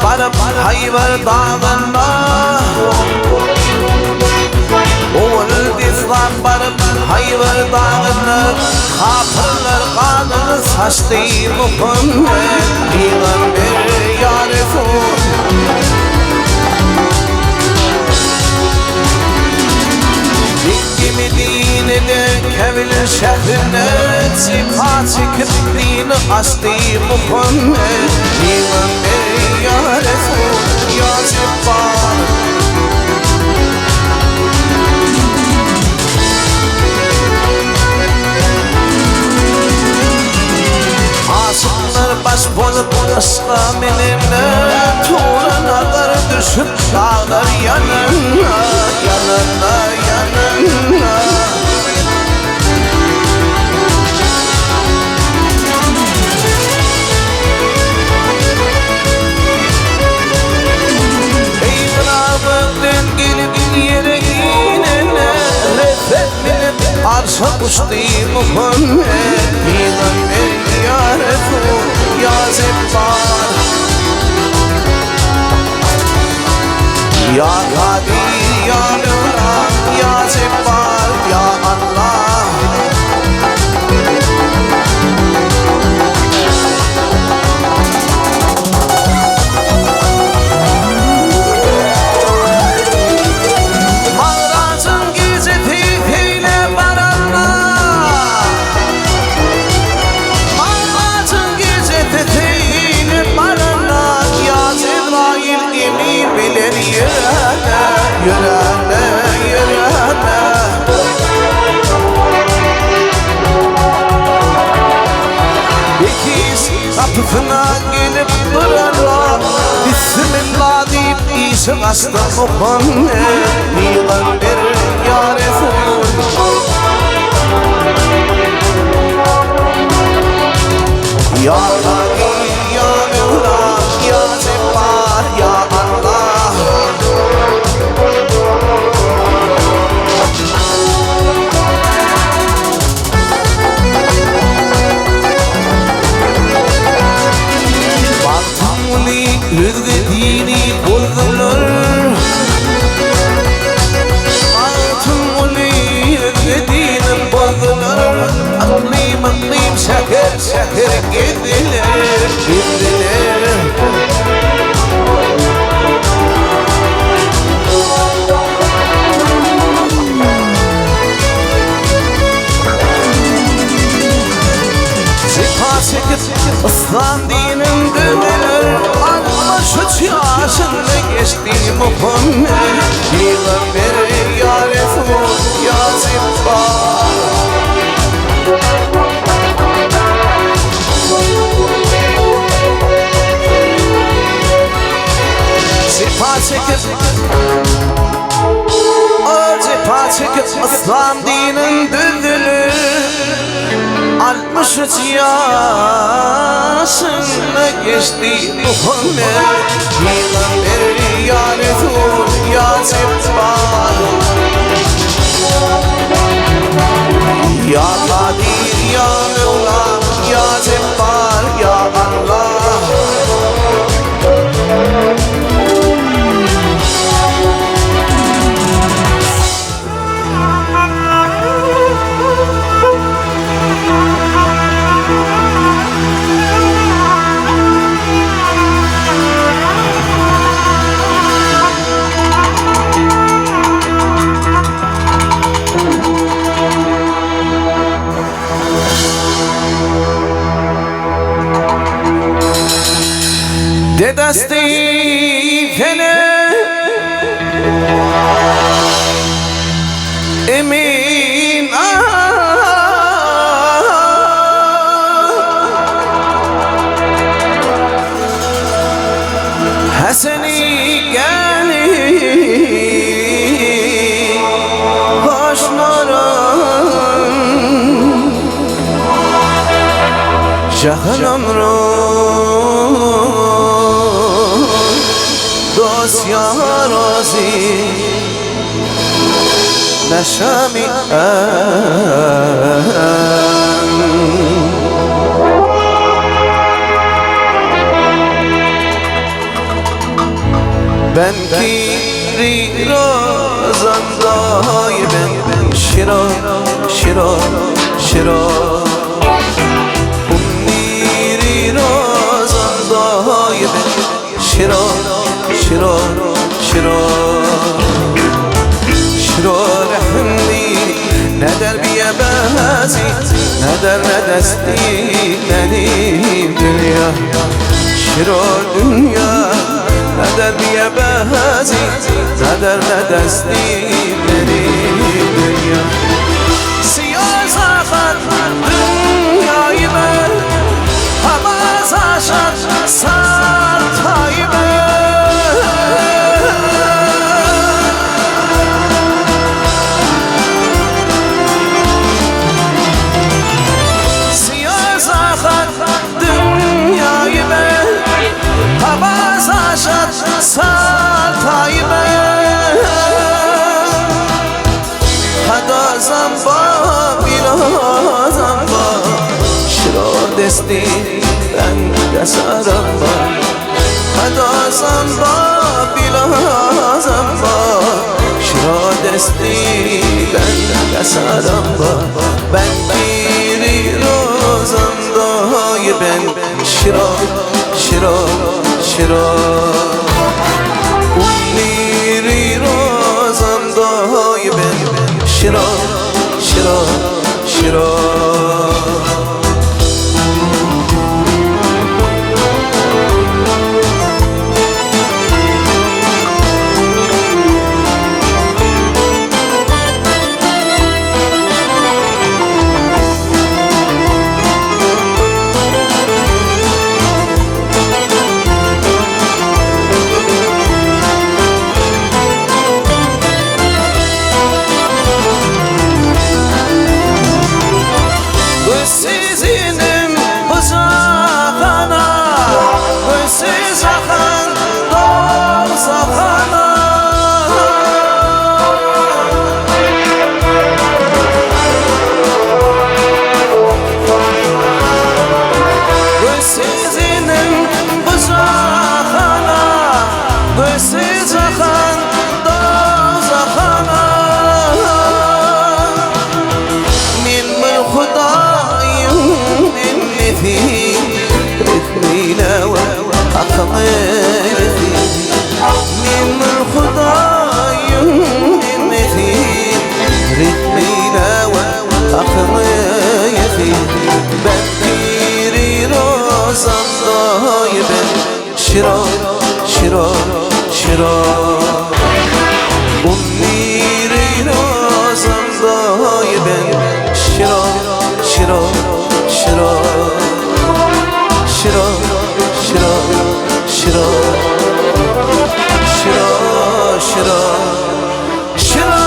Barıp hayvar dağında Oğul dizlan barıp hayvar dağında Kapırlar kanını saçtı Muhammed Peygamber ya Resul Dikki Medine'de kevle şehrine Zipat çekip dini asli Muhammed Peygamber ya Resul ya Zipat Asıklar baş bolup ısla menimle Tuğranalar düşüp dağlar yanına Yanına yanına Ey brabıkten gelip yere inene Refet minip arşa uçtu Muhammed Peygamber ya Resul ya Zebbar Ya Kadir ya Mevla ya Zebbar ya Allah Mağrazın gizeti eyle baranla Mağrazın gizeti eyle baranla Ya Cebrail emin bilir yürene Yürene yürene İkiz kapısına gelip durarlar Bismillah deyip işin aslı Muhammed Peygamber ya Resul Ya Kadir ya Mevla ya Zebbar ya Allah Baktımli hürgedini buldular Baktımli hürgedini buldular Aklım aklım şeker şeker gidiler Gidiler Çekip İslam dinin döneler Almış uç yaşında geçti Muhammed Peygamber ya Resul ya Zebbar Zipa çekip Zipa çekip İslam dinin döneler Almış uç yaşına geçti Muhammed Peygamber ya Resul ya Zebbar Ya Kadir ya Mevla ya Zebbar ya Allah Dedesti fene emin Haseni gani hoşnaran Şahın dost ya razi neşami ben kiri razandayım şira şira şira umniri razandayım şira şira şira şira rahmi ne derbiye ben بازی ندر ندستی ندیم دنیا شرا دنیا ندر بیا بازی ندر ندستی ندیم دنیا سیاه زخم دنیای من حواز عشق سر تای سر تایبه حدا زنبا بیلا زنبا شرا دستی بن دسارم با حدا زنبا بیلا زنبا شرا دستی بن دسارم با بن گیری روزم دای بن شرا شرا شرا میری روزم دای بن شرا شرا شرا شرا شرا شرا اون میری رازم دای بن شرا شرا شرا شرا شرا شرا شرا شرا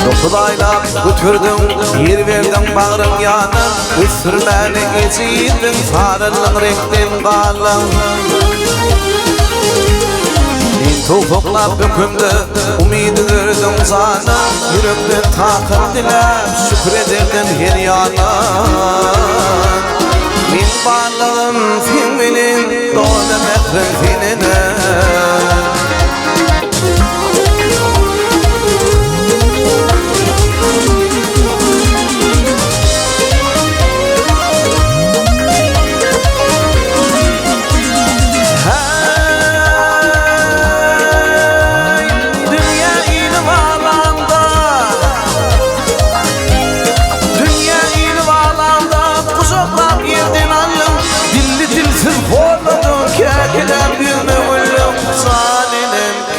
Dokudaylap götürdüm, yer verdim bağrım yanım Üstürmeni geçirdin, sarılın renkten kalın Topuklap dökümdü, umidi gördüm sana Yürekten takım dilep, şükrederdim her yana Min varlığım filminin, doğdum ekrim filmine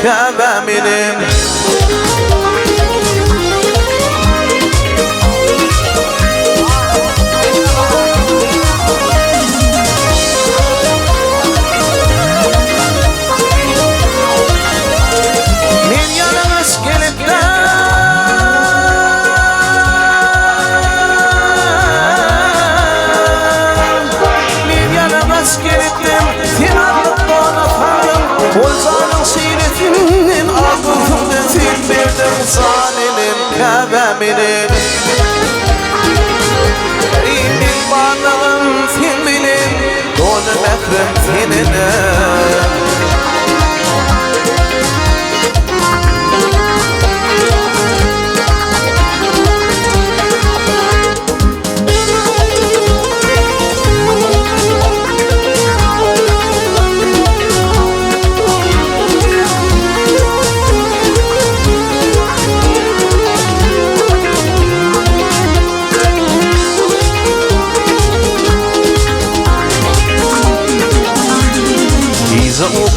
Kâbe'minim Min yanınız gelip de Min yanınız gelip kebeminin Eymin varlığım sen bilin Dolu mehrem senine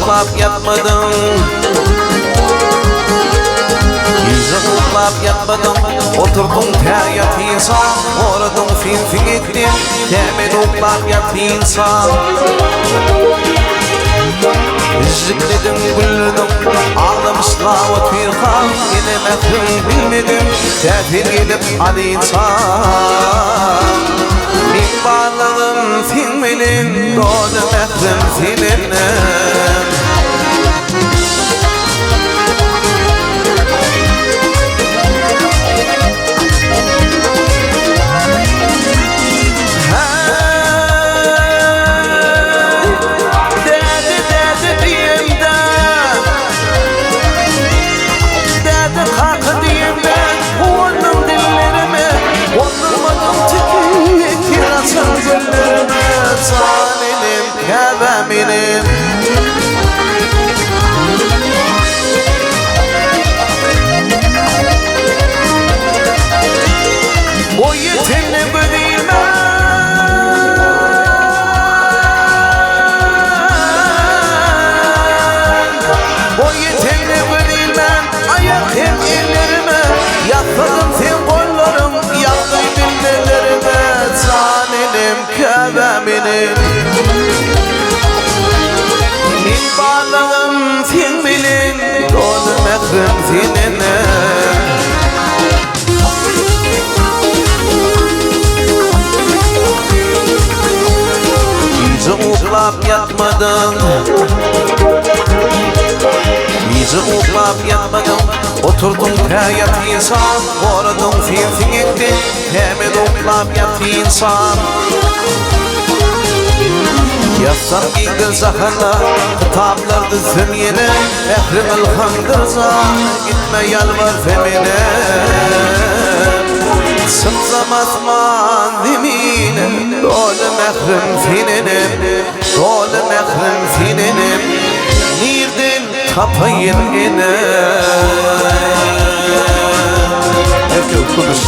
Uklap yatmadım Yüzü uklap yatmadım Oturdum ter yat insan Oradum fin ettim Temin uklap yat insan Üzükledim güldüm Ağlamışla o tüyhan Yine mehrum bilmedim Tefil edip hadi insan Min varlığım sen bilin Doğdu mehrem seninle Benim o yetimle böleyim o yetimle böleyim ayak hem ellerime yakladım sen kollarım yaktım dillerime zanelim kebeminim Min varlığım sen bilin Dolu mehrem seninle İyice uklap yatmadım İyice uklap yatmadım Oturdum kayat insan Oradum sen ettin Hemen uklap yat insan Yazsam bir zahana Kitaplar dizim yine Ehrim elhamdırza Gitme yalvar femine Sımzam asman zemine Dolu mehrem senenim Dolu mehrem senenim Nirdin tapayın ine Herkes konuş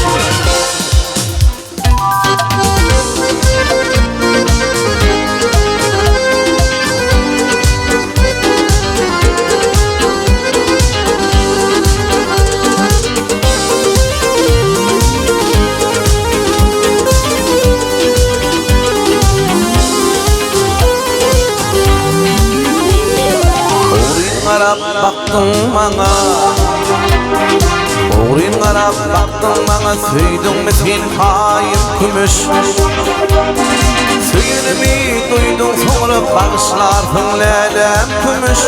baktın bana Oğrin qarab baktın bana Söydün mü sen hain kümüş Söyünümü duydun sonra Bağışlarsın lelem kümüş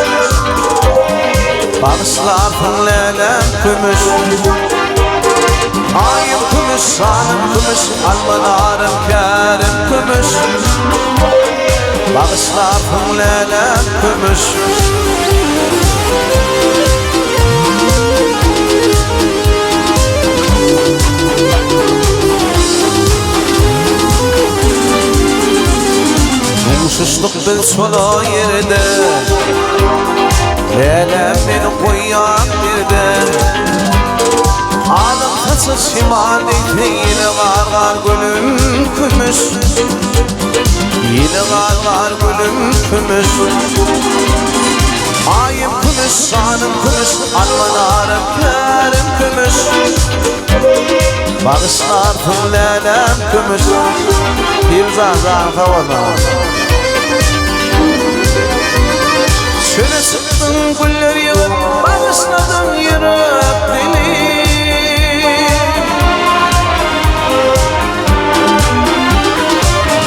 Bağışlarsın lelem kümüş Hain kümüş, sanım kümüş Almanarım kerim kümüş Bağışlarsın lelem kümüş Susuşluk bil sola yerde Lelem beni koyan birde Alım tasız şimalde Yine var gülüm kümüş Yine var gülüm kümüş Ayım kümüş, sanım kümüş Almanarım kerim kümüş Bağışlarsın lelem kümüş Bir zazan kavala Şöyle sıktın güller yığıp Bağışladın yürüp beni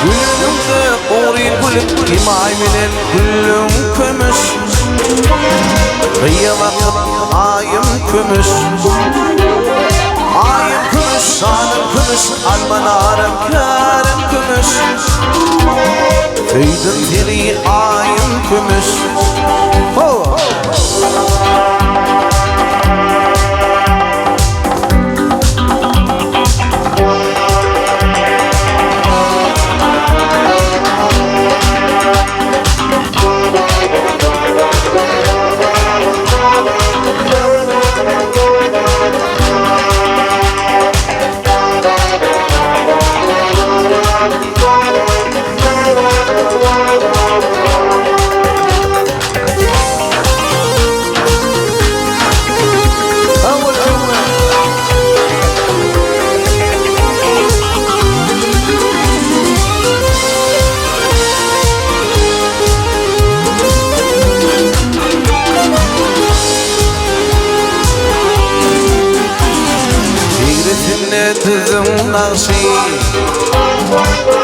Gülümde uğrayın gülüm İmay minin gülüm kümüş Kıyıma ayım kümüş Ayım kümüş kümüş, sanım kümüş, almanarım kârım kümüş. Tüydüm diri ayım kümüş. Ho! Tüzüm nağışı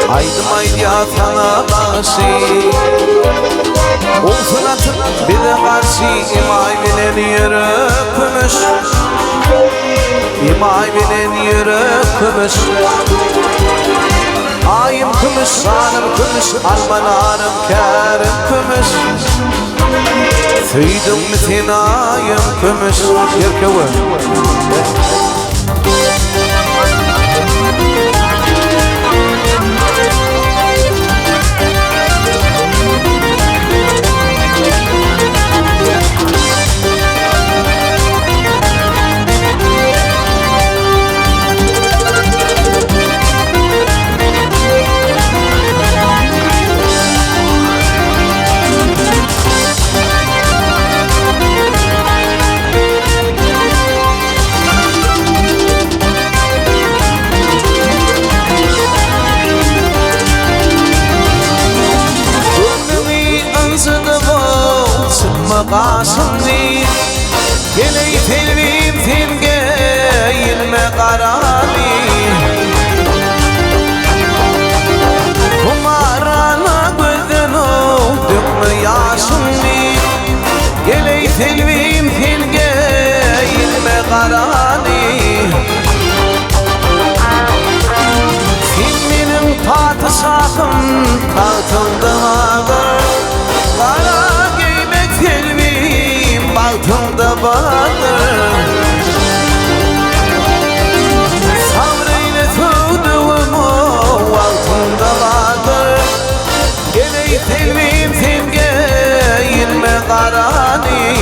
aydım aydı yatana bağışı olsun atıp bir de karşı imay bilen yürü kümüş imay bilen yürü kümüş ayım kümüş sanım kümüş almanarım kârım kümüş süydüm mitin ayım kümüş yerkewe Maqasımni geley telvim temge ilme qarani kumarana gözünü dökme yaşımni geley telvim temge ilme qarani sen benim padişahım tahtımda qara altında vardır sabrıyla tutduğumu altında vardır geley telvim temge ilme qarani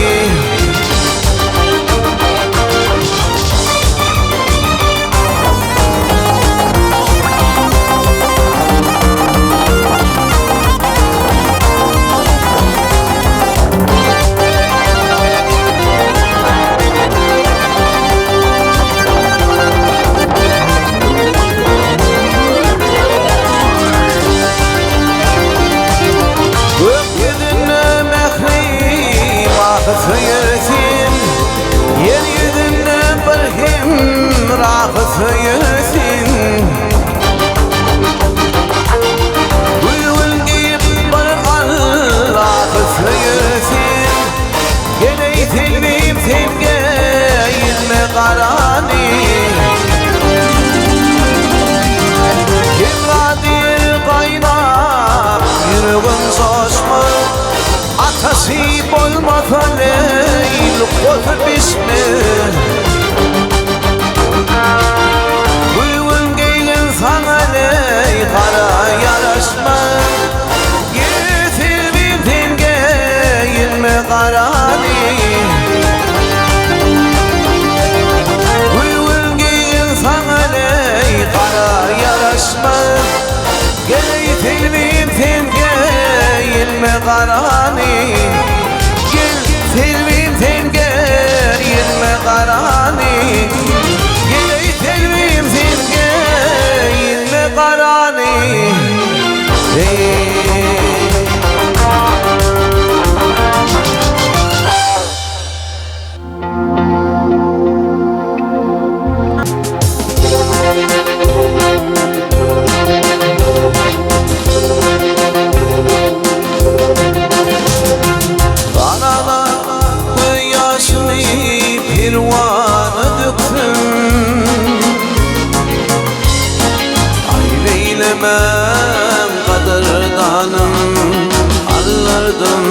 Sıyırsın yeryüzünde barhim rahı sıyırsın Uyul giyip bar Allah'ı sıyırsın geley telvim temge ilme qarani Kimradir kaynak yürüvün soşma Atasip olmasa leyl kozu bismi Uygun giyin sana ley kara yaraşma Getir bir temge ilme qarani Uygun giyin sana ley kara yaraşma Getir bir temge ilme qarani Gel telvim temge ilme qarani eylemem kadırdanım alırdım.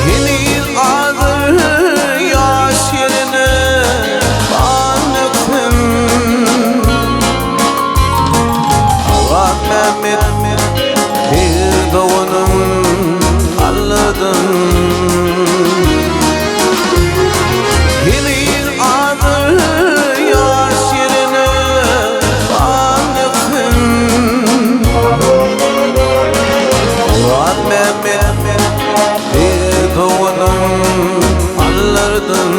Yeni adır yaş yerine anıktım. Allah Mehmet bir doğunum alırdım. Yeni adır yaş yerine anıktım. Allah Mehmet bir doğunum alırdım.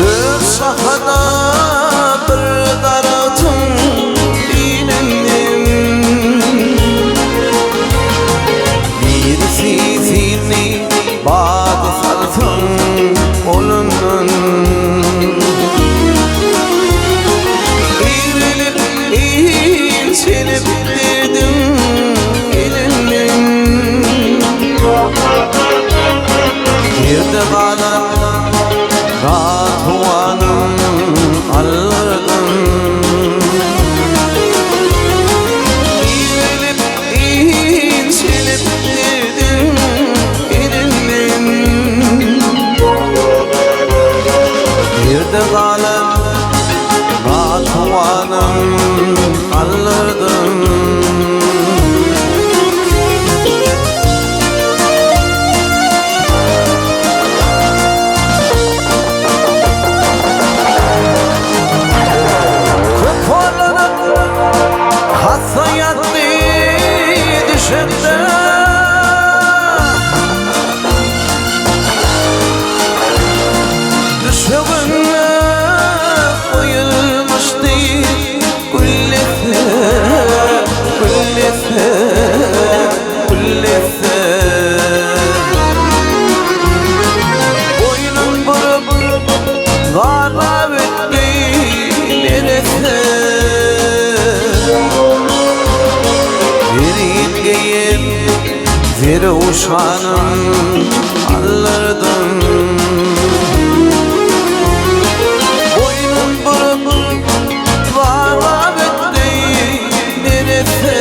Bir sahada bir daraltım dinendim. Bir sisini bağdı saltım olunun. İrilip ilçilip dedim elimden. Yerde kalan Ratuanım alırdım. İrilip ilçilip dedim elimden. Yerde kalan Ratuanım alırdım. Hasta yattı düşümde. Düşümüne uyulmuştu güllese, güllese, güllese. Boynum vurup garip etti neresi. Veriyim zira uşağım alırdım. Boynum vurup varap etti neresi.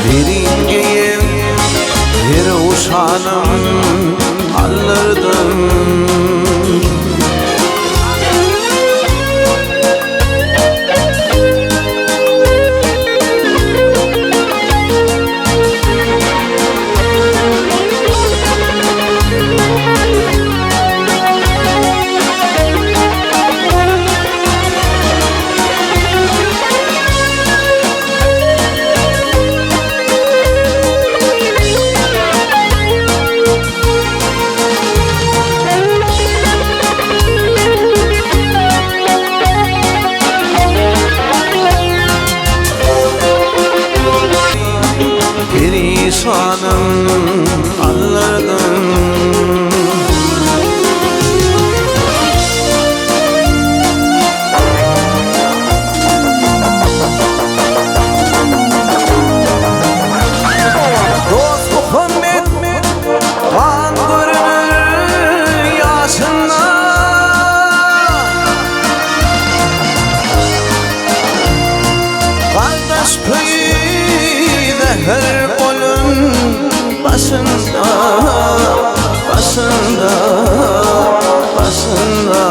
Veriyim zira uşağım alırdım. Perişanım alırdım. Dost Muhammed kan görünür yaşında. Kardeş köyü her kolun başında, başında, başında.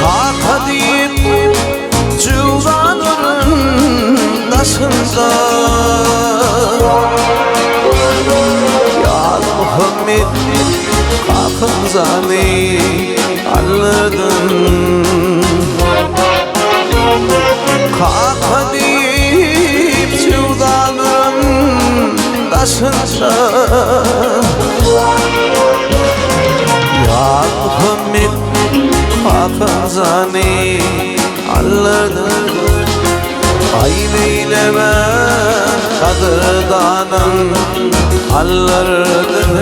Kaka deyip cüzdanların taşında. Ya Muhammed kakın zani alırdın. Kaka deyip cüzdanın taşında. Ya Muhammed kakın zani alırdın. Ayneyleme kadırdanım alırdın.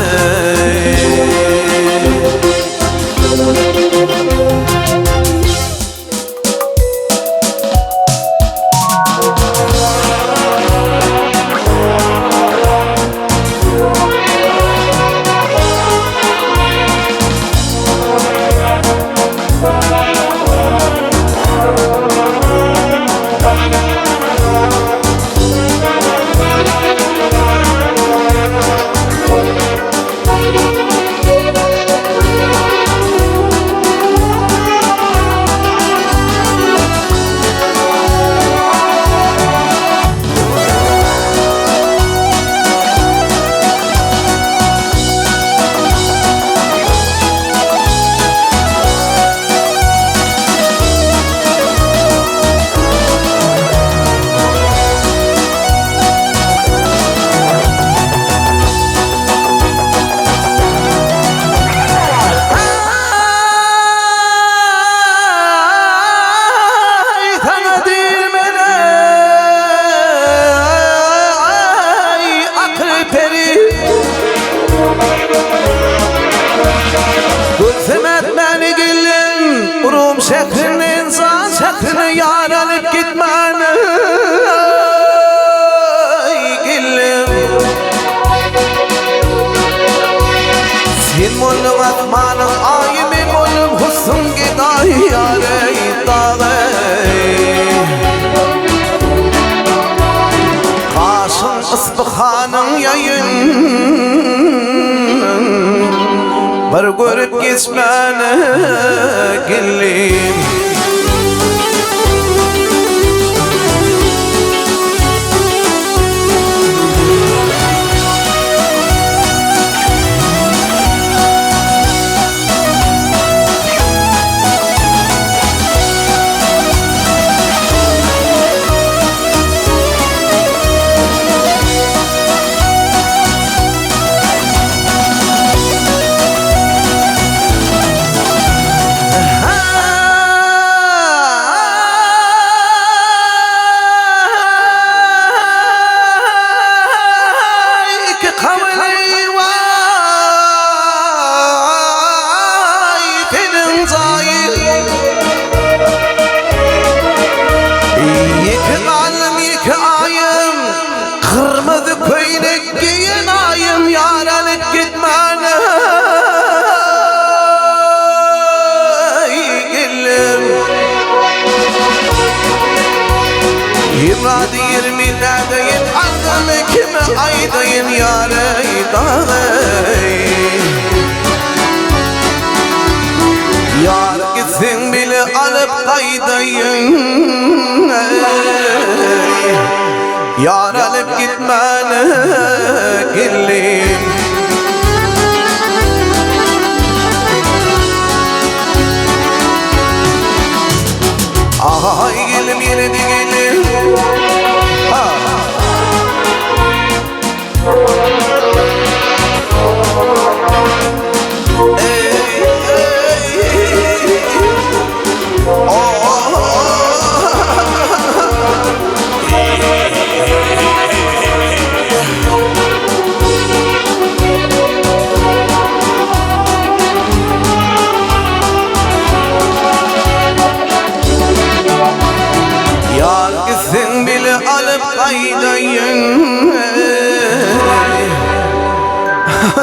görüp geçmene gelin. Kırmızı köylek giyin ayım yar alıp gitmene gelin. 20'lerdeyim aklımı kime aydayım yar ayday. Yar gitsin bile alıp kaydayım. Yar alıp gitmene gelin. Ay gelim yine de gelin. Ha. Yar gitsin bile alıp kaydayın.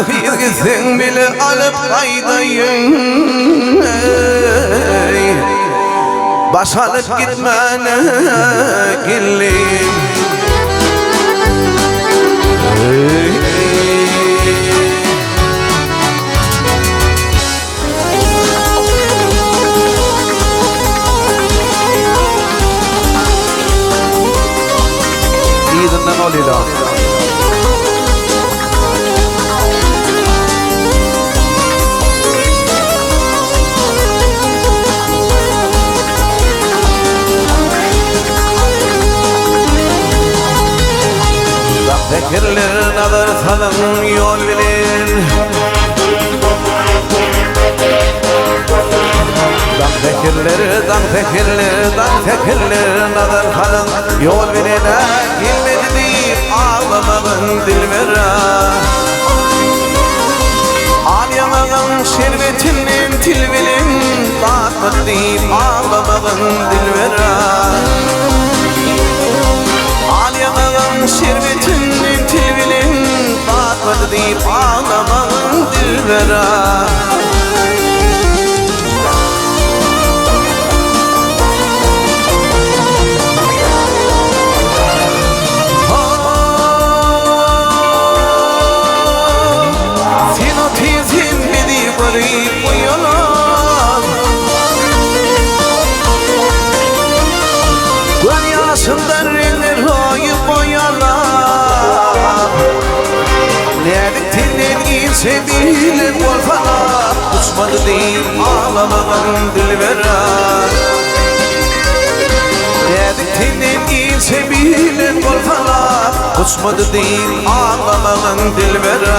Bir gitsin bile alıp kaydayın. Baş alıp gitmene gelin. İyidinden oluyla. Fikirler nazar salın yol bilin. Dan fikirler nazar salın yol bilin. Gelmedi deyip ağlamanın dilvera. Ağlamanın şerbetinin tilvilin. Tatlı deyip ağlamanın dilvera. Ağlamanın şerbetinin tilvilin. Tatlı deyip ağlamanın dilvera. Gözyaşımdan renler hayıp boyalar. Neredikten giyse bile korkalar. Uçmadı değil ağlamanın dilvera. Neredikten giyse bile korkalar. Uçmadı değil ağlamanın dilvera.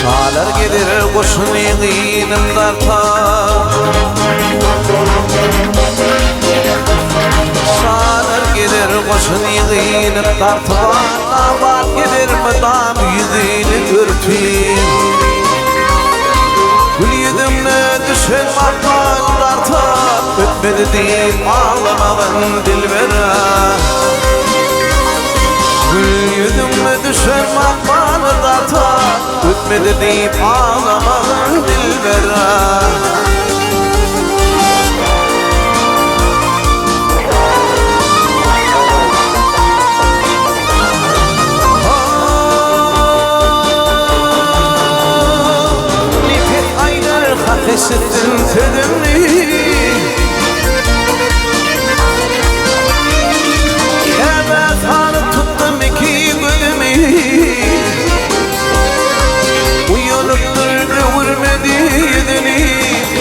Şalar gelir koşun yığınım dartar. Şalar gelir koşun yığınım dartar. Var gelir madam yüzünü örtün. Gül yüzümle düşen markal dartar. Ötmedi deyip ağlamadan dilbere. Gül yüzüme düşer makmanı data. Ötmedi deyip ağlamadan dilbere. Hissettin tedimli evet hanı tuttum iki gülümü uyanıktır kıvırmadı yüzünü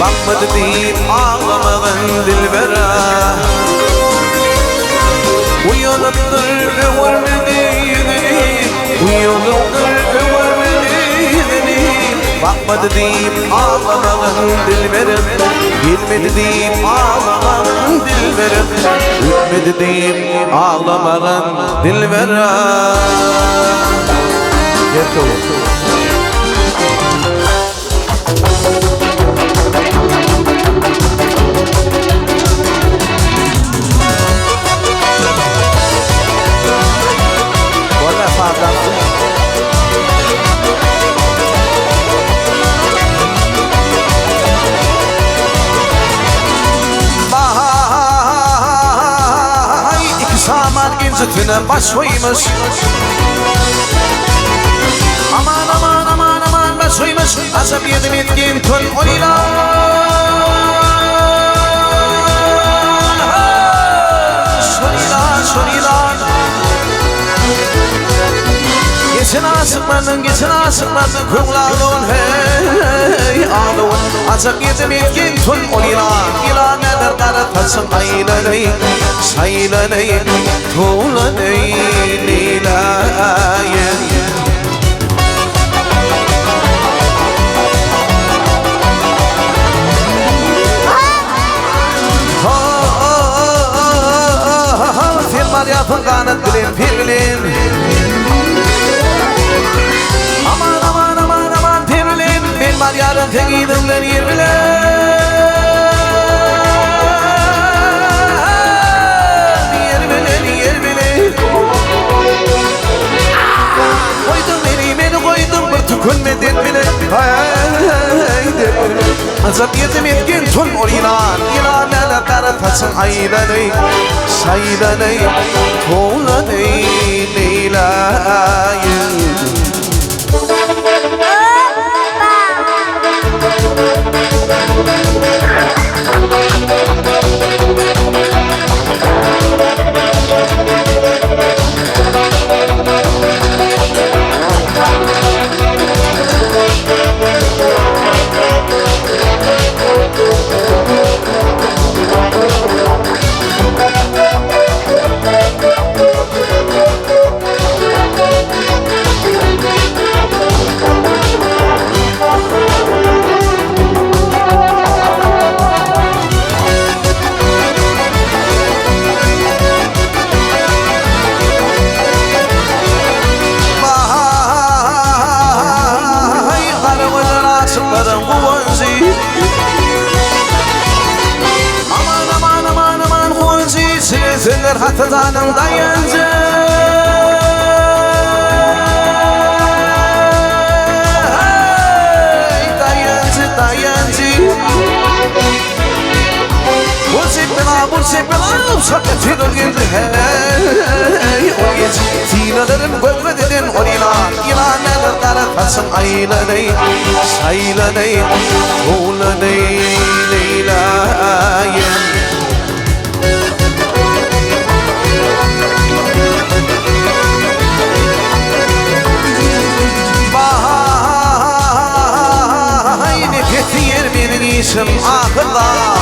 bakmadı deyip ağlamadan dilbere uyanıktır kıvırmadı yüzünü uyanıktır kıvırmadı yüzünü bakmadı deyip ağlamadan dilberim bilmedi deyip ağlamadan dilberim ütmedi deyip ağlamadan dilberim Gel oğlum Valla sağdan incitine başıymış Aman aman aman aman başıymış Azap yedim etkin tüm olila Şurila Geçin asıkmadın kumlalın hey ağlın Azap yedim etkin tüm olila İla neler karatasın aylanay Saylanay tuğlanay lilayı Filmar yapın kanat bilin pirlin Aman aman aman aman pirlin Filmar yarın tekidimler yerbilen Tükünmedin bile Azap yedim etkin tüm o ilan İlanele karatasın aylanay Saylanay Tuğlanay Leylayı Ziller hatadanın dayancı Dayancı Bursipila Şakatı dölgüldü hey O gece sinelerim gölgededin o ilan İlaneler karatasın aylanay Saylanay Tuğlanay Leylayı Nişim akıllar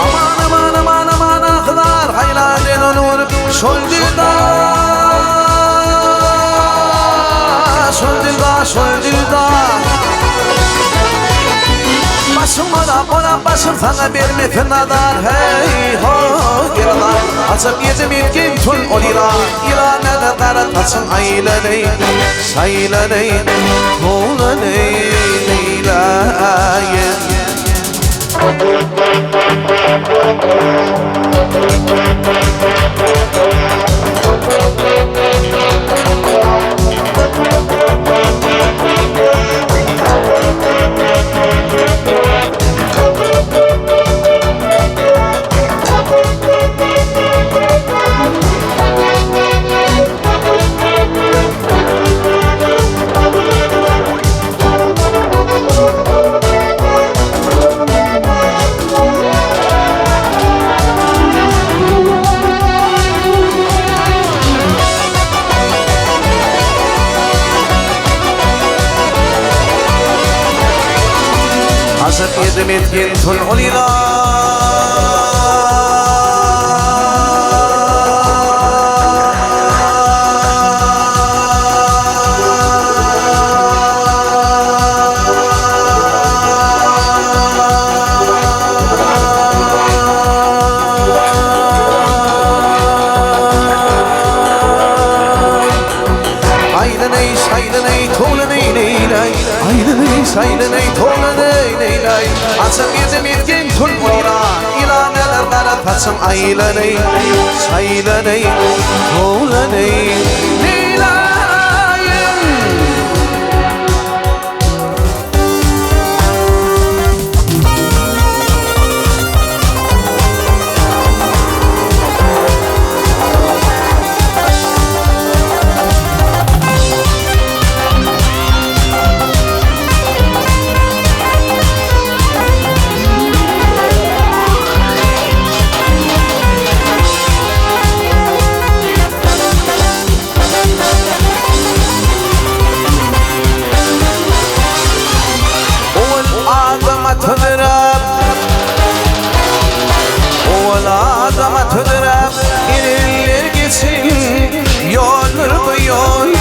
Aman aman aman aman akıllar Haylan onur şoldilda Şoldilda Başıma da bana başım sana vermetin adar Hey ho gelalar Açıp yedim etkin tüm o lira İlanele karatasın aylanay Saylanay Tuğlanay Leylayı عشق يدم يتكين تنقلي لا Saylınay tolanay lay Asam yedim yetkin tun oyla İla neler neler patsam aylanay Saylanay tolanay تضرب ولا دم تضرب إلى الجسم يولر بيول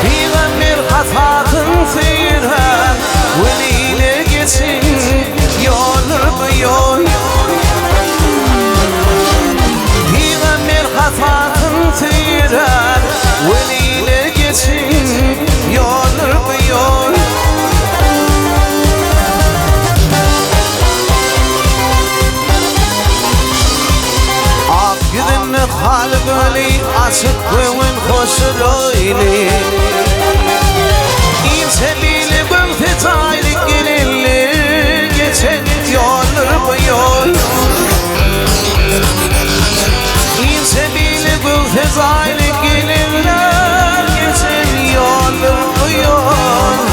في غمر خطات فيها وليل الجسم يولر بيول في غمر خطات فيها وليل الجسم يولر بيول خالق لي عاشق ونخش رويلي إن سبيل قمت تعلق للي جسد يولر بيول إن سبيل قمت تعلق للي جسد يولر بيول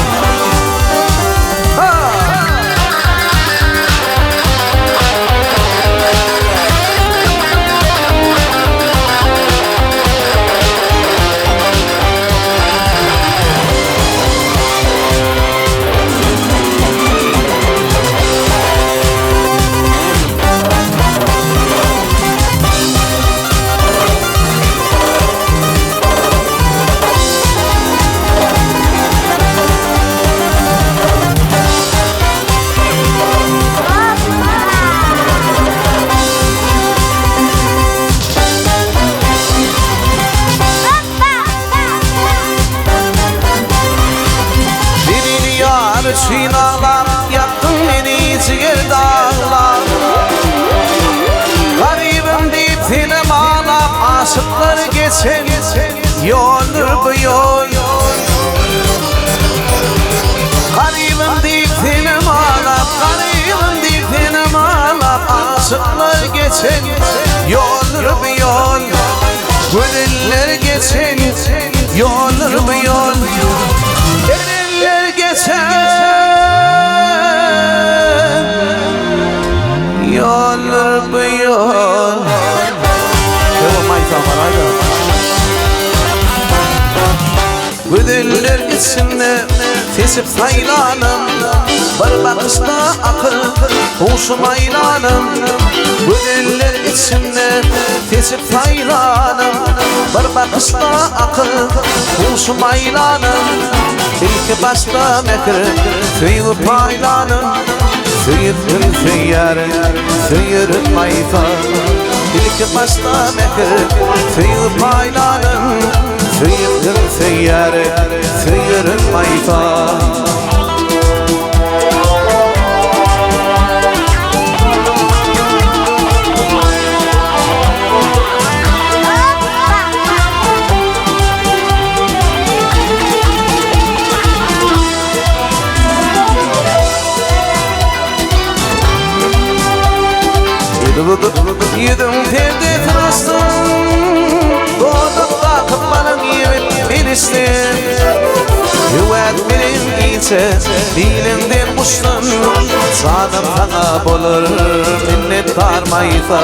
Çinalar yaktın beni ciğer dağlar Garibim deyip film ağlar aşıklar geçen yoldur bu yol Garibim deyip film ağlar Garibim deyip film ağlar aşıklar geçen yoldur bu yol Gönüller geçen yoldur bu yol Gönüller geçen yollar bu yol Güdüller içinde tesip saylanım Bir bakışta akıl hoşum aylanım Güdüller içinde tesip saylanım Bir bakışta akıl hoşum aylanım İlk başta mekir tüyüp aylanım Tüyüp tüyyarın tüyürüp mayfa İlk başta mekir tüyüp aylanım Tüyüp tüyyarın tüyürüp mayfa iyisi dilinden kuşsun Sanım sana bulur minnettar mayfa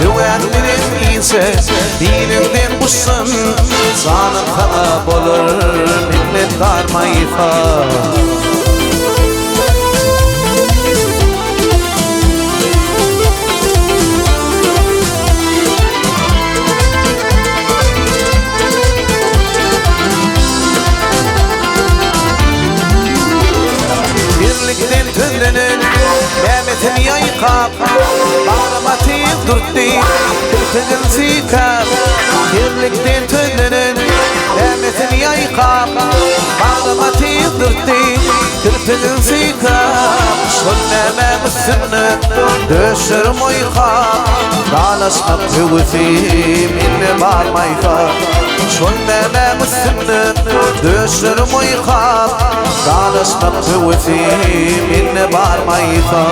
Güvenlerin iyisi dilinden kuşsun Sanım sana bulur minnettar mayfa Birlikten tündünün Mehmet'in yayıkap Bağlamatı durdu Kırtıgın zikap Birlikten tündünün Mehmet'in yayıkap Bağlamatı durdu Kırtıgın zikap Şönneme üstünü Döşürüm oykap Dağlaşmak hüvütü Minne barmayfa Şönneme üstünü Döşürüm oykap Dağlaşmak hüvütü Minne barmayfa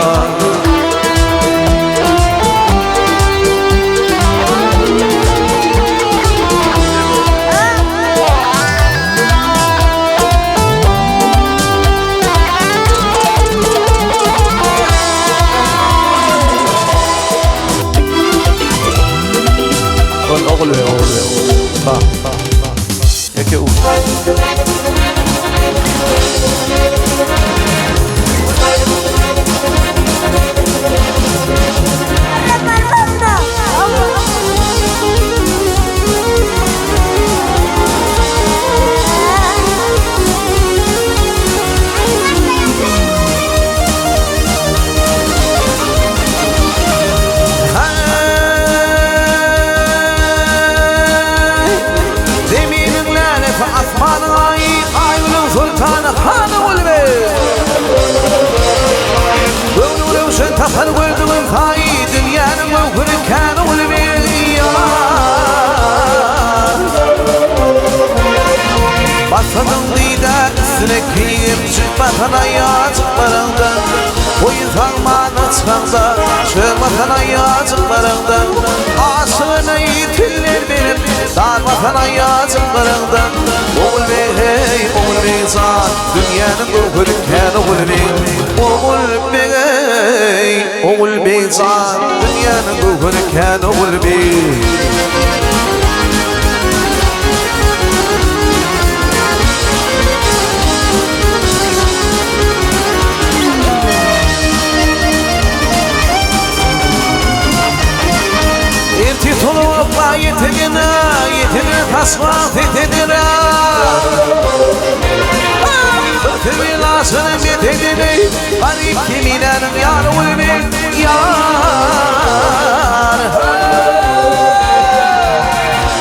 Oluyor. Bak. Peki u. Tafar gördüğün fayi dünyanın mevkürü kanı ulviyyar Basadın dida üstüne kiyip çıkmatan yazıklarından Boyun takmanı çıkanda çıkmatan yazıklarından Aşığına yitiller benim darmatan yazıklarından Oğul bey, oğul bey zat dünyanın mevkürü kanı ulviyyar Oğul bey, oğul bey zat dünyanın mevkürü kanı ulviyyar Tuluğla yetegine tasmat etedine Ötübilasının yetegine Bari kimilerin yar ulvi yar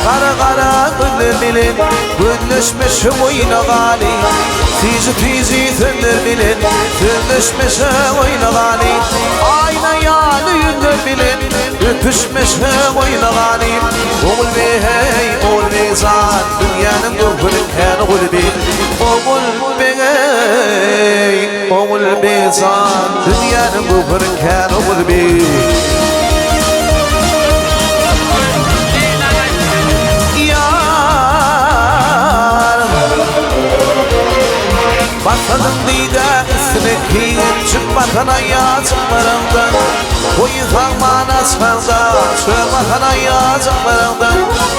Kara gündür bilin Gündüşmüşüm oyuna gali Tizi sündür bilin Sündüşmüşüm oyuna gali Ayna yağlı yündür bilin Öpüşmüşüm oyuna gali Oğul bey hey, oğul bey zat Dünyanın gurgurun kanı gulbi Oğul bey, oğul bey zat Dünyanın gurgurun kanı gulbi Basadın dida üstüne kiyip çıkmatan yazıklarından Boyun takmana çıkanda çıkmatan yazıklarından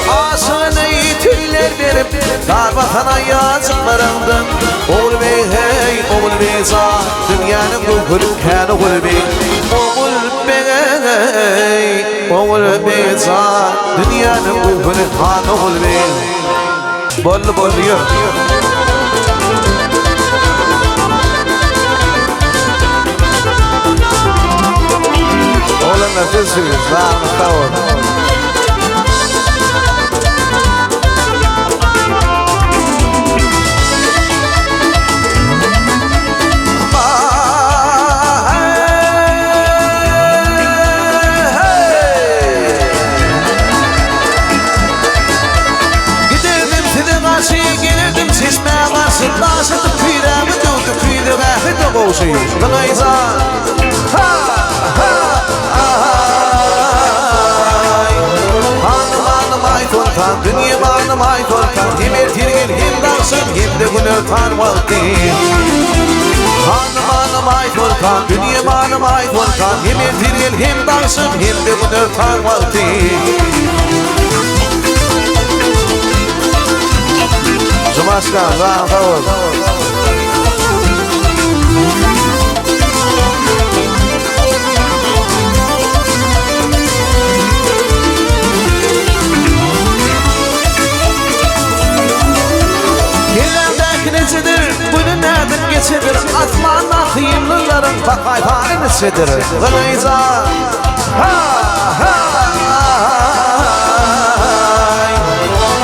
Aşığına yitiller verip darbatan yazıklarından Oğul bey hey, oğul bey zat Dünyanın gurgurun kanı gulbi Oğul bey, oğul bey zat Dünyanın gurgurun kanı gulbi Bollu bolluyor Oğlum nefesiz, rahmet olun. Giderdim size karşı, gelirdim çeşmeye karşı. Taşıdım kıyramı, dövdüm kıydı, rahmet olsun. Kınayızan, Dünya bağını may korkan Demir tirgin himdan olsun hem de gün örtan vakti. Hanım hanım ait volkan, dünyam hanım ait volkan. Hem ertiril hem dansın hem de gün örtan vakti. Cumaşkan, rahat ol. Necedir, bunu nereden geçidir? Asmanla kıyımlıların fakaytanı necedir? Gınayza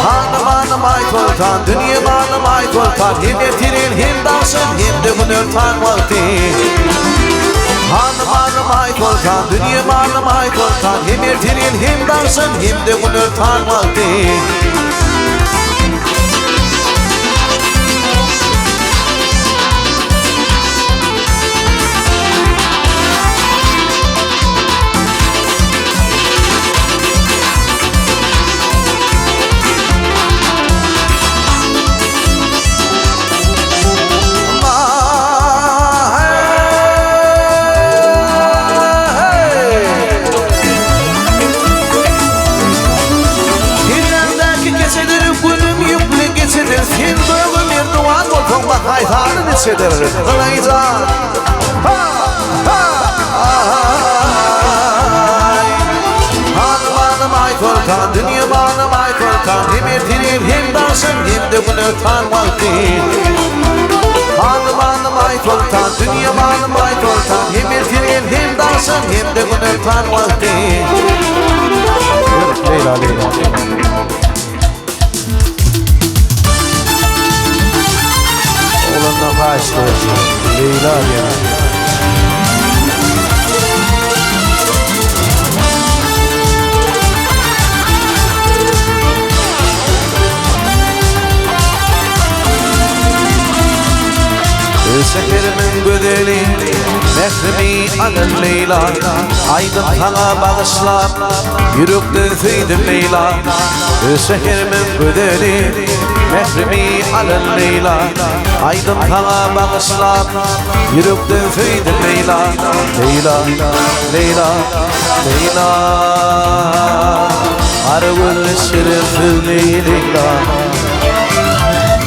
Hanım hanım ait oltan, dünyam hanım ait oltan. Hem ertiril hem dansın hem de gün örtan vakti. Hanım hanım ait oltan, dünyam hanım ait oltan. Hem ertiril hem dansın hem de gün örtan vakti. Haytanı necedir? Gınayza Hanım hanım ait oltan, dünyam hanım ait oltan. Hem ertiril hem dansın hem de gün örtan vakti. Hanım hanım ait oltan, dünyam hanım ait oltan. Hem ertiril hem dansın hem de gün örtan vakti. Leyla Leyla Olanla kaçtı Leyla ya. Seherimin güdeli Mehrimi alın Leyla. Aydın sana bağışlap yürüktü feydim Leyla. Seherimin güdeli Mehrimi alın Leyla. Aydın sana bağışlap yürüktü feydim Leyla. Leyla, Leyla, Leyla. Argül şerefli Leyla.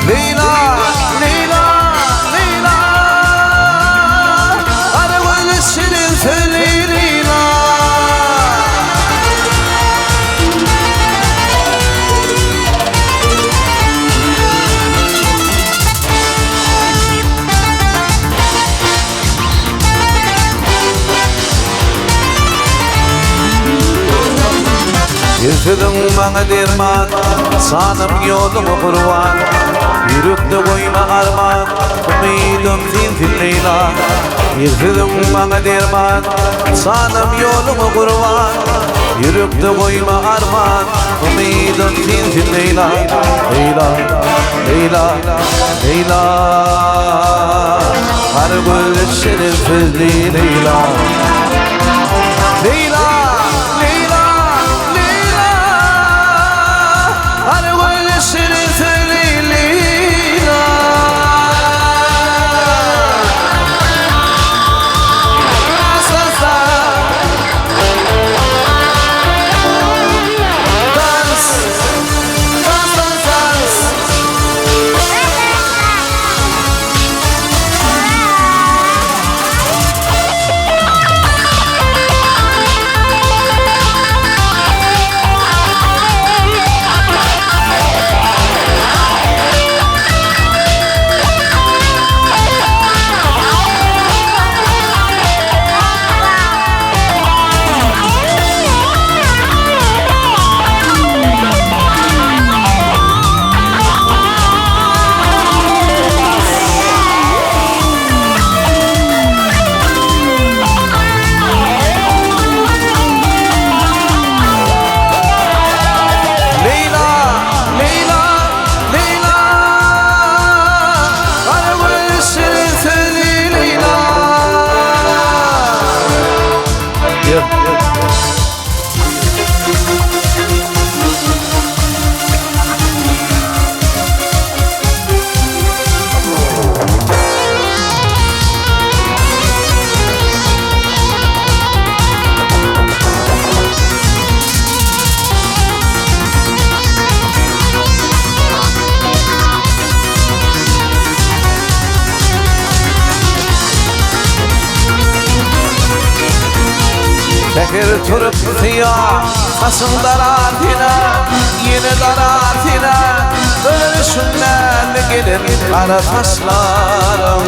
Leyla, Leyla, Leyla. Argül şerefli Leyla. Yürüdün bana derman, sanım yolumu kurban. Yürüktü koyma arman, ümidim fin Leyla. Yürüdün bana derman, sanım yolumu kurban. Yürüktü koyma arman, ümidim fin Leyla. Leyla, Leyla, Leyla. Argül şerefli Leyla. Leyla, Leyla. Tekir turup ziya Kasın daratine Yine daratine Dönüşünden gelin kara taşlarım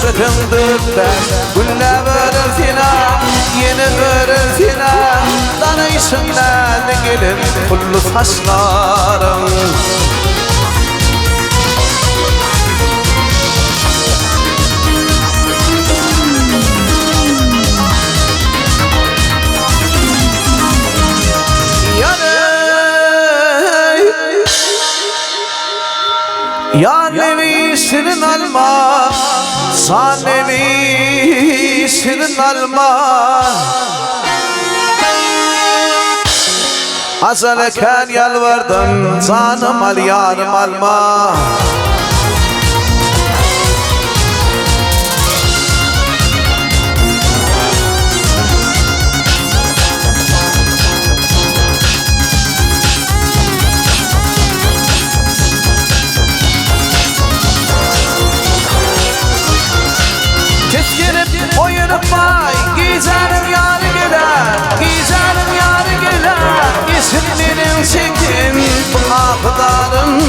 Sütündür de Gülle verir zina Yeni verir zina Danışından gelin kullu taşlarım Ya nevi senin alma San nevi senin alma Azaleken yalvardım Canım al yarım alma Vay gizerim yarı güler Gizerim yarı güler Yesin benim çekim bu aklarım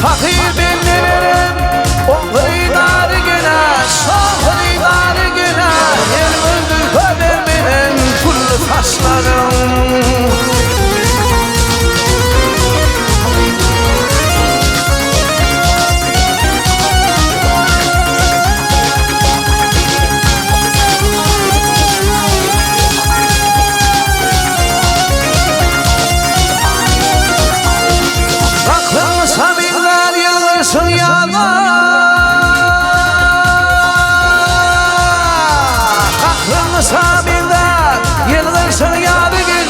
Fakir benlerim O hıydarı güler Son hıydarı güler El öldür öder benim kullu taşlarım Aklın sabirler yılgırsın yalan Aklın sabirler yılgırsın yadı gül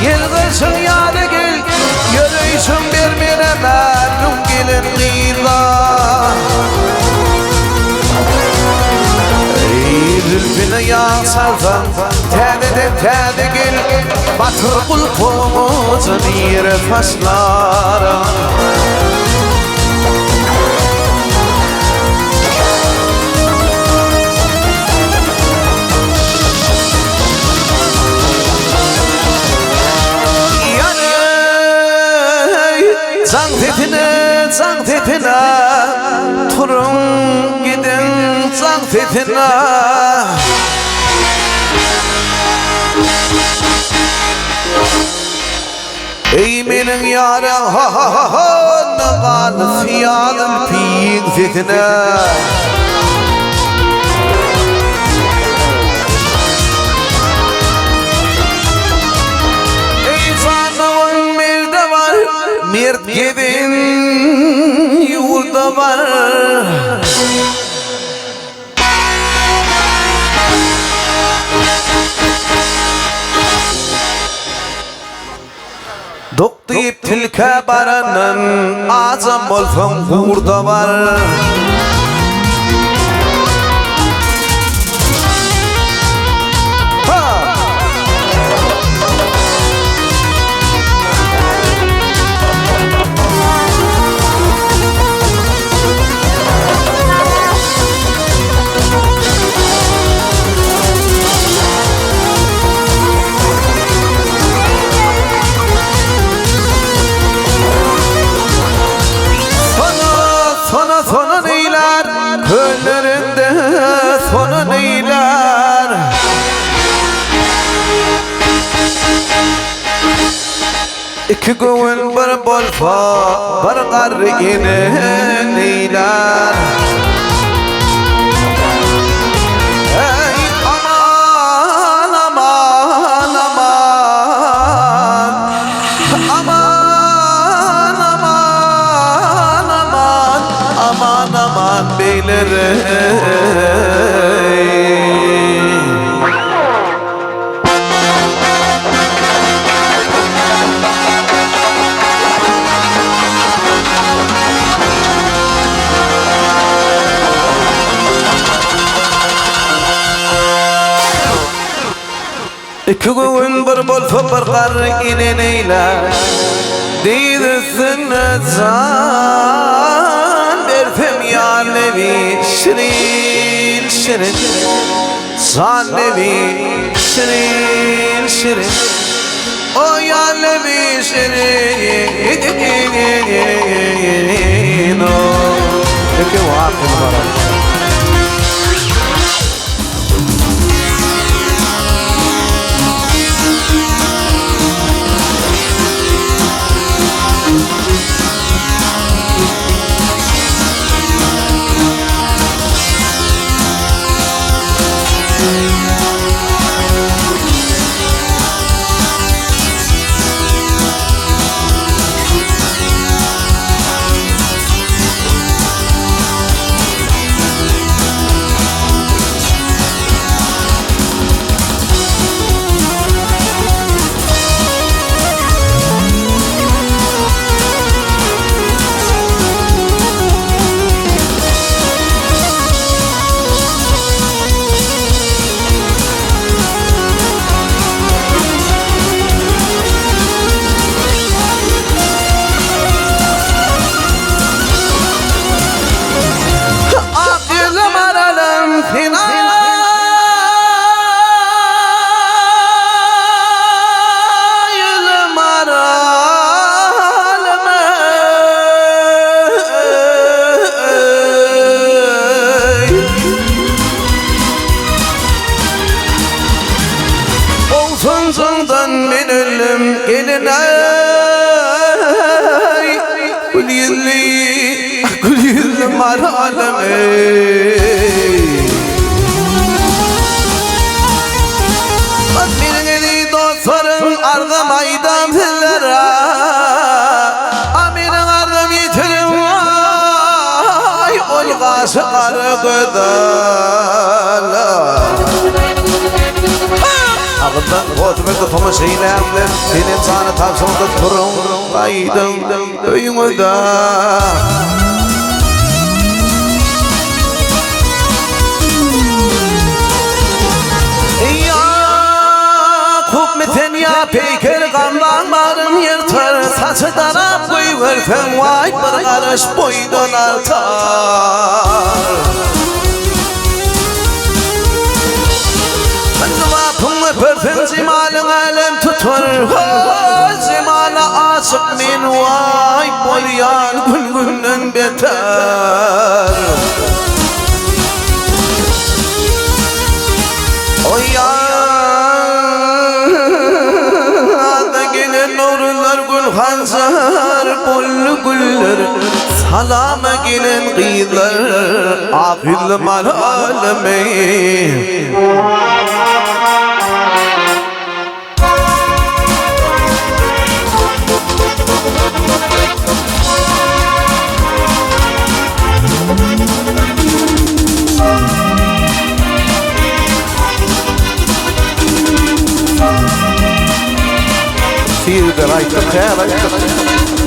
Yılgırsın yadı gül Yürüysün bir merhaba gelin gıyla Zülfünü yansardan Tede gül Batır kulpumuzun yeri taşlara Zang tetine Turun gidin zang tetine Ey benim yarım ha ha ha ha Ne kalı fiyalım piyik tetine Ey zanavun merde var Mert gidin yurda var Dok deyip tilke baranın Azam olsun burada var Sonu neyler Köllerinde sonu neyler İki gün bir bolfa Bir qarri yine neyler Ey aman aman aman Aman aman aman Aman aman beylerim var ineneyle değilsin zan derdim ya nevi şirin şirin san nevi şirin şirin o ya nevi şirin o peki vakit var. Sondan min ölüm gelin ay kul yıllı mar alem bak benim dostlarım argam aydam zillere aminin argam yitirim ay olgası karı gıdala ağından oturmakta toma şeylerle benim sana tavsamda turun kaydım köyümde ya kubmeten ya peyker kandan varım yırtar saçı darap koyversen vay bir karış boydan artar Pörtün zimalın alem tutur Zimala aşık min vay Bolyan gün beter Oy ya da gelin nurlar gül hanzar Bollu güller salama gelin gıylar Akıl mal alemi Feel the right of hair,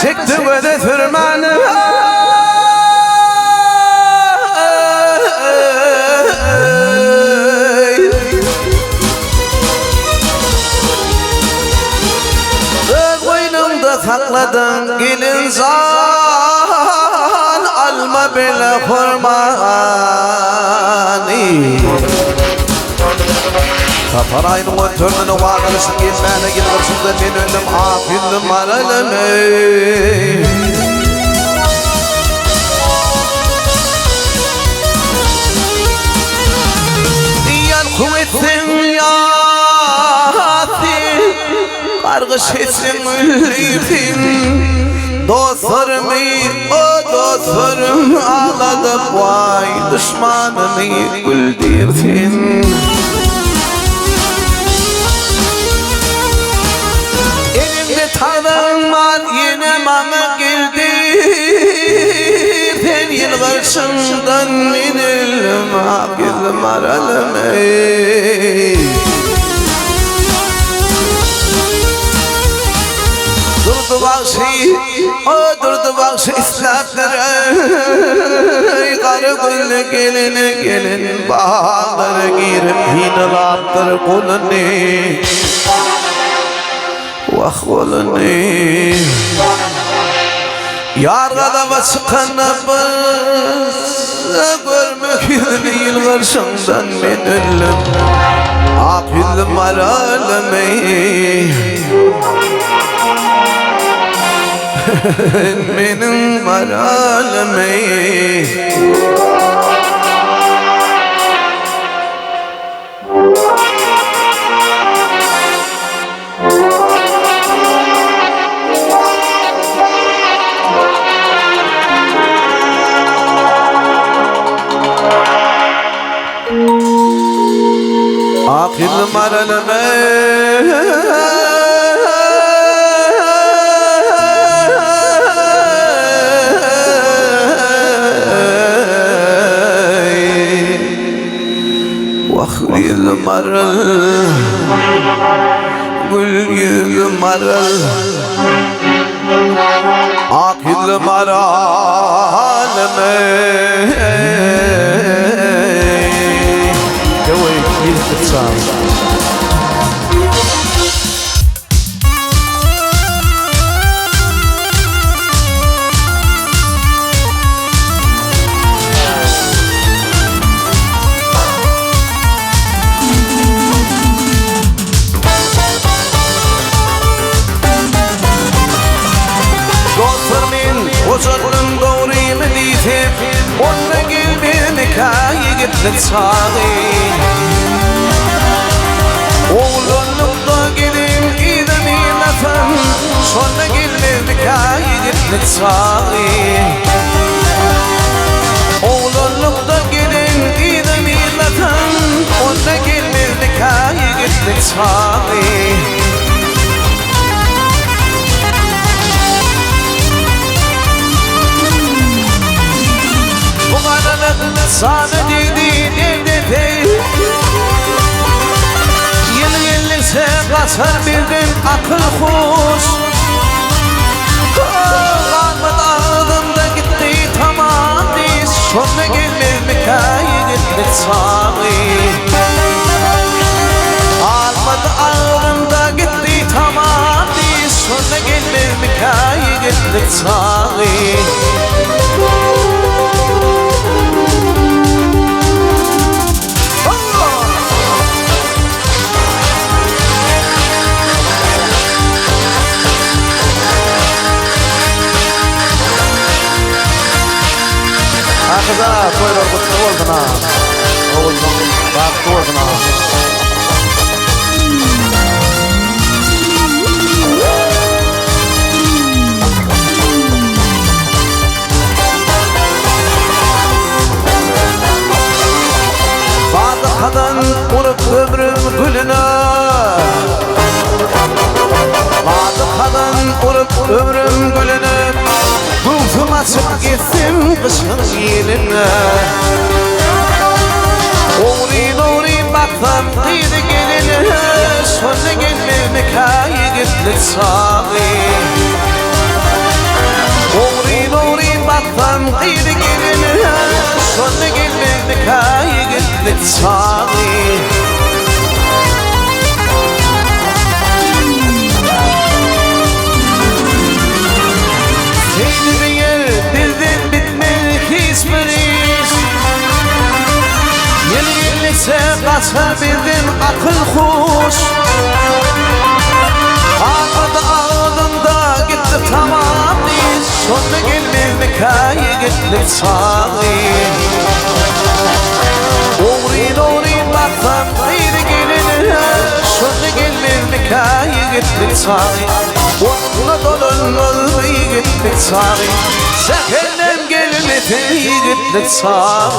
çekti ve de tırmanı koynumda sakladın gelin zan alma bile kurmani Saparayın o törnünü varmışsın gitmene gidersin de ben önüm afildim araleme Diyan kuvvetli Kargışesin ülleydin dostlarımı, o dostlarım ağladı vay düşmanımı güldürdün. Elimde tarım var yine bana geldi, ben yıl karşımdan minildim akılım aralım ey. Durdu bakşı, o durdu bakşı İslamlara, karı güllü gelin bağlara girip hinalattır kolunu, vah kolunu. Yargada basıkanla görmek değil karşımdan ben ölüm, akılım aralım ey. Benim aralım ey. Akılım aralım ey. Yüzüm arıl, gül yüzüm arıl, ak yüzüm aralım ey. Go away, use the sound. Huzurun doğruyum diyip onunla gelmem hikaye gitlet sağı. Oğlunlukta gelin idemi lafım, sonra gelmem hikaye gitlet sağı. Oğlunlukta gelin idemi lafım, sonra gelmem hikaye gitlet sağı. Sana dediğin evde değil, yıl gelirse kasar bildim akıl hoş. Kalmadı ağzımda gitti tamam biz, sonra gelmez mikayi gitmek sağı. Kalmadı ağzımda gitti tamam biz, sonra gelmez mikayi gitmek sağı. Kıza koylar kutlu oldun ha. Oğlum baktı oldun ha. Bazı kadın vurup ömrüm gülüne, bazı kadın vurup ömrüm gülüne, ruhum açıp gitsin kışın yeline. Doğru baktım kıydı geline, sonra gelmem hikaye gitlet sağı. Doğru baktım kıydı geline, sonra gelmem hikaye gitlet sağı. Kasar bildim akıl hoş. Kalmadı ağzımda gitti tamam biz, sonra gelmem hikaye gitlet sağı. Doğru baktım kıydı geline, sonra gelmem hikaye yigitlik çağı Onunla dolanmaz mı yigitlik çağı Seherden gelmesin yigitlik çağı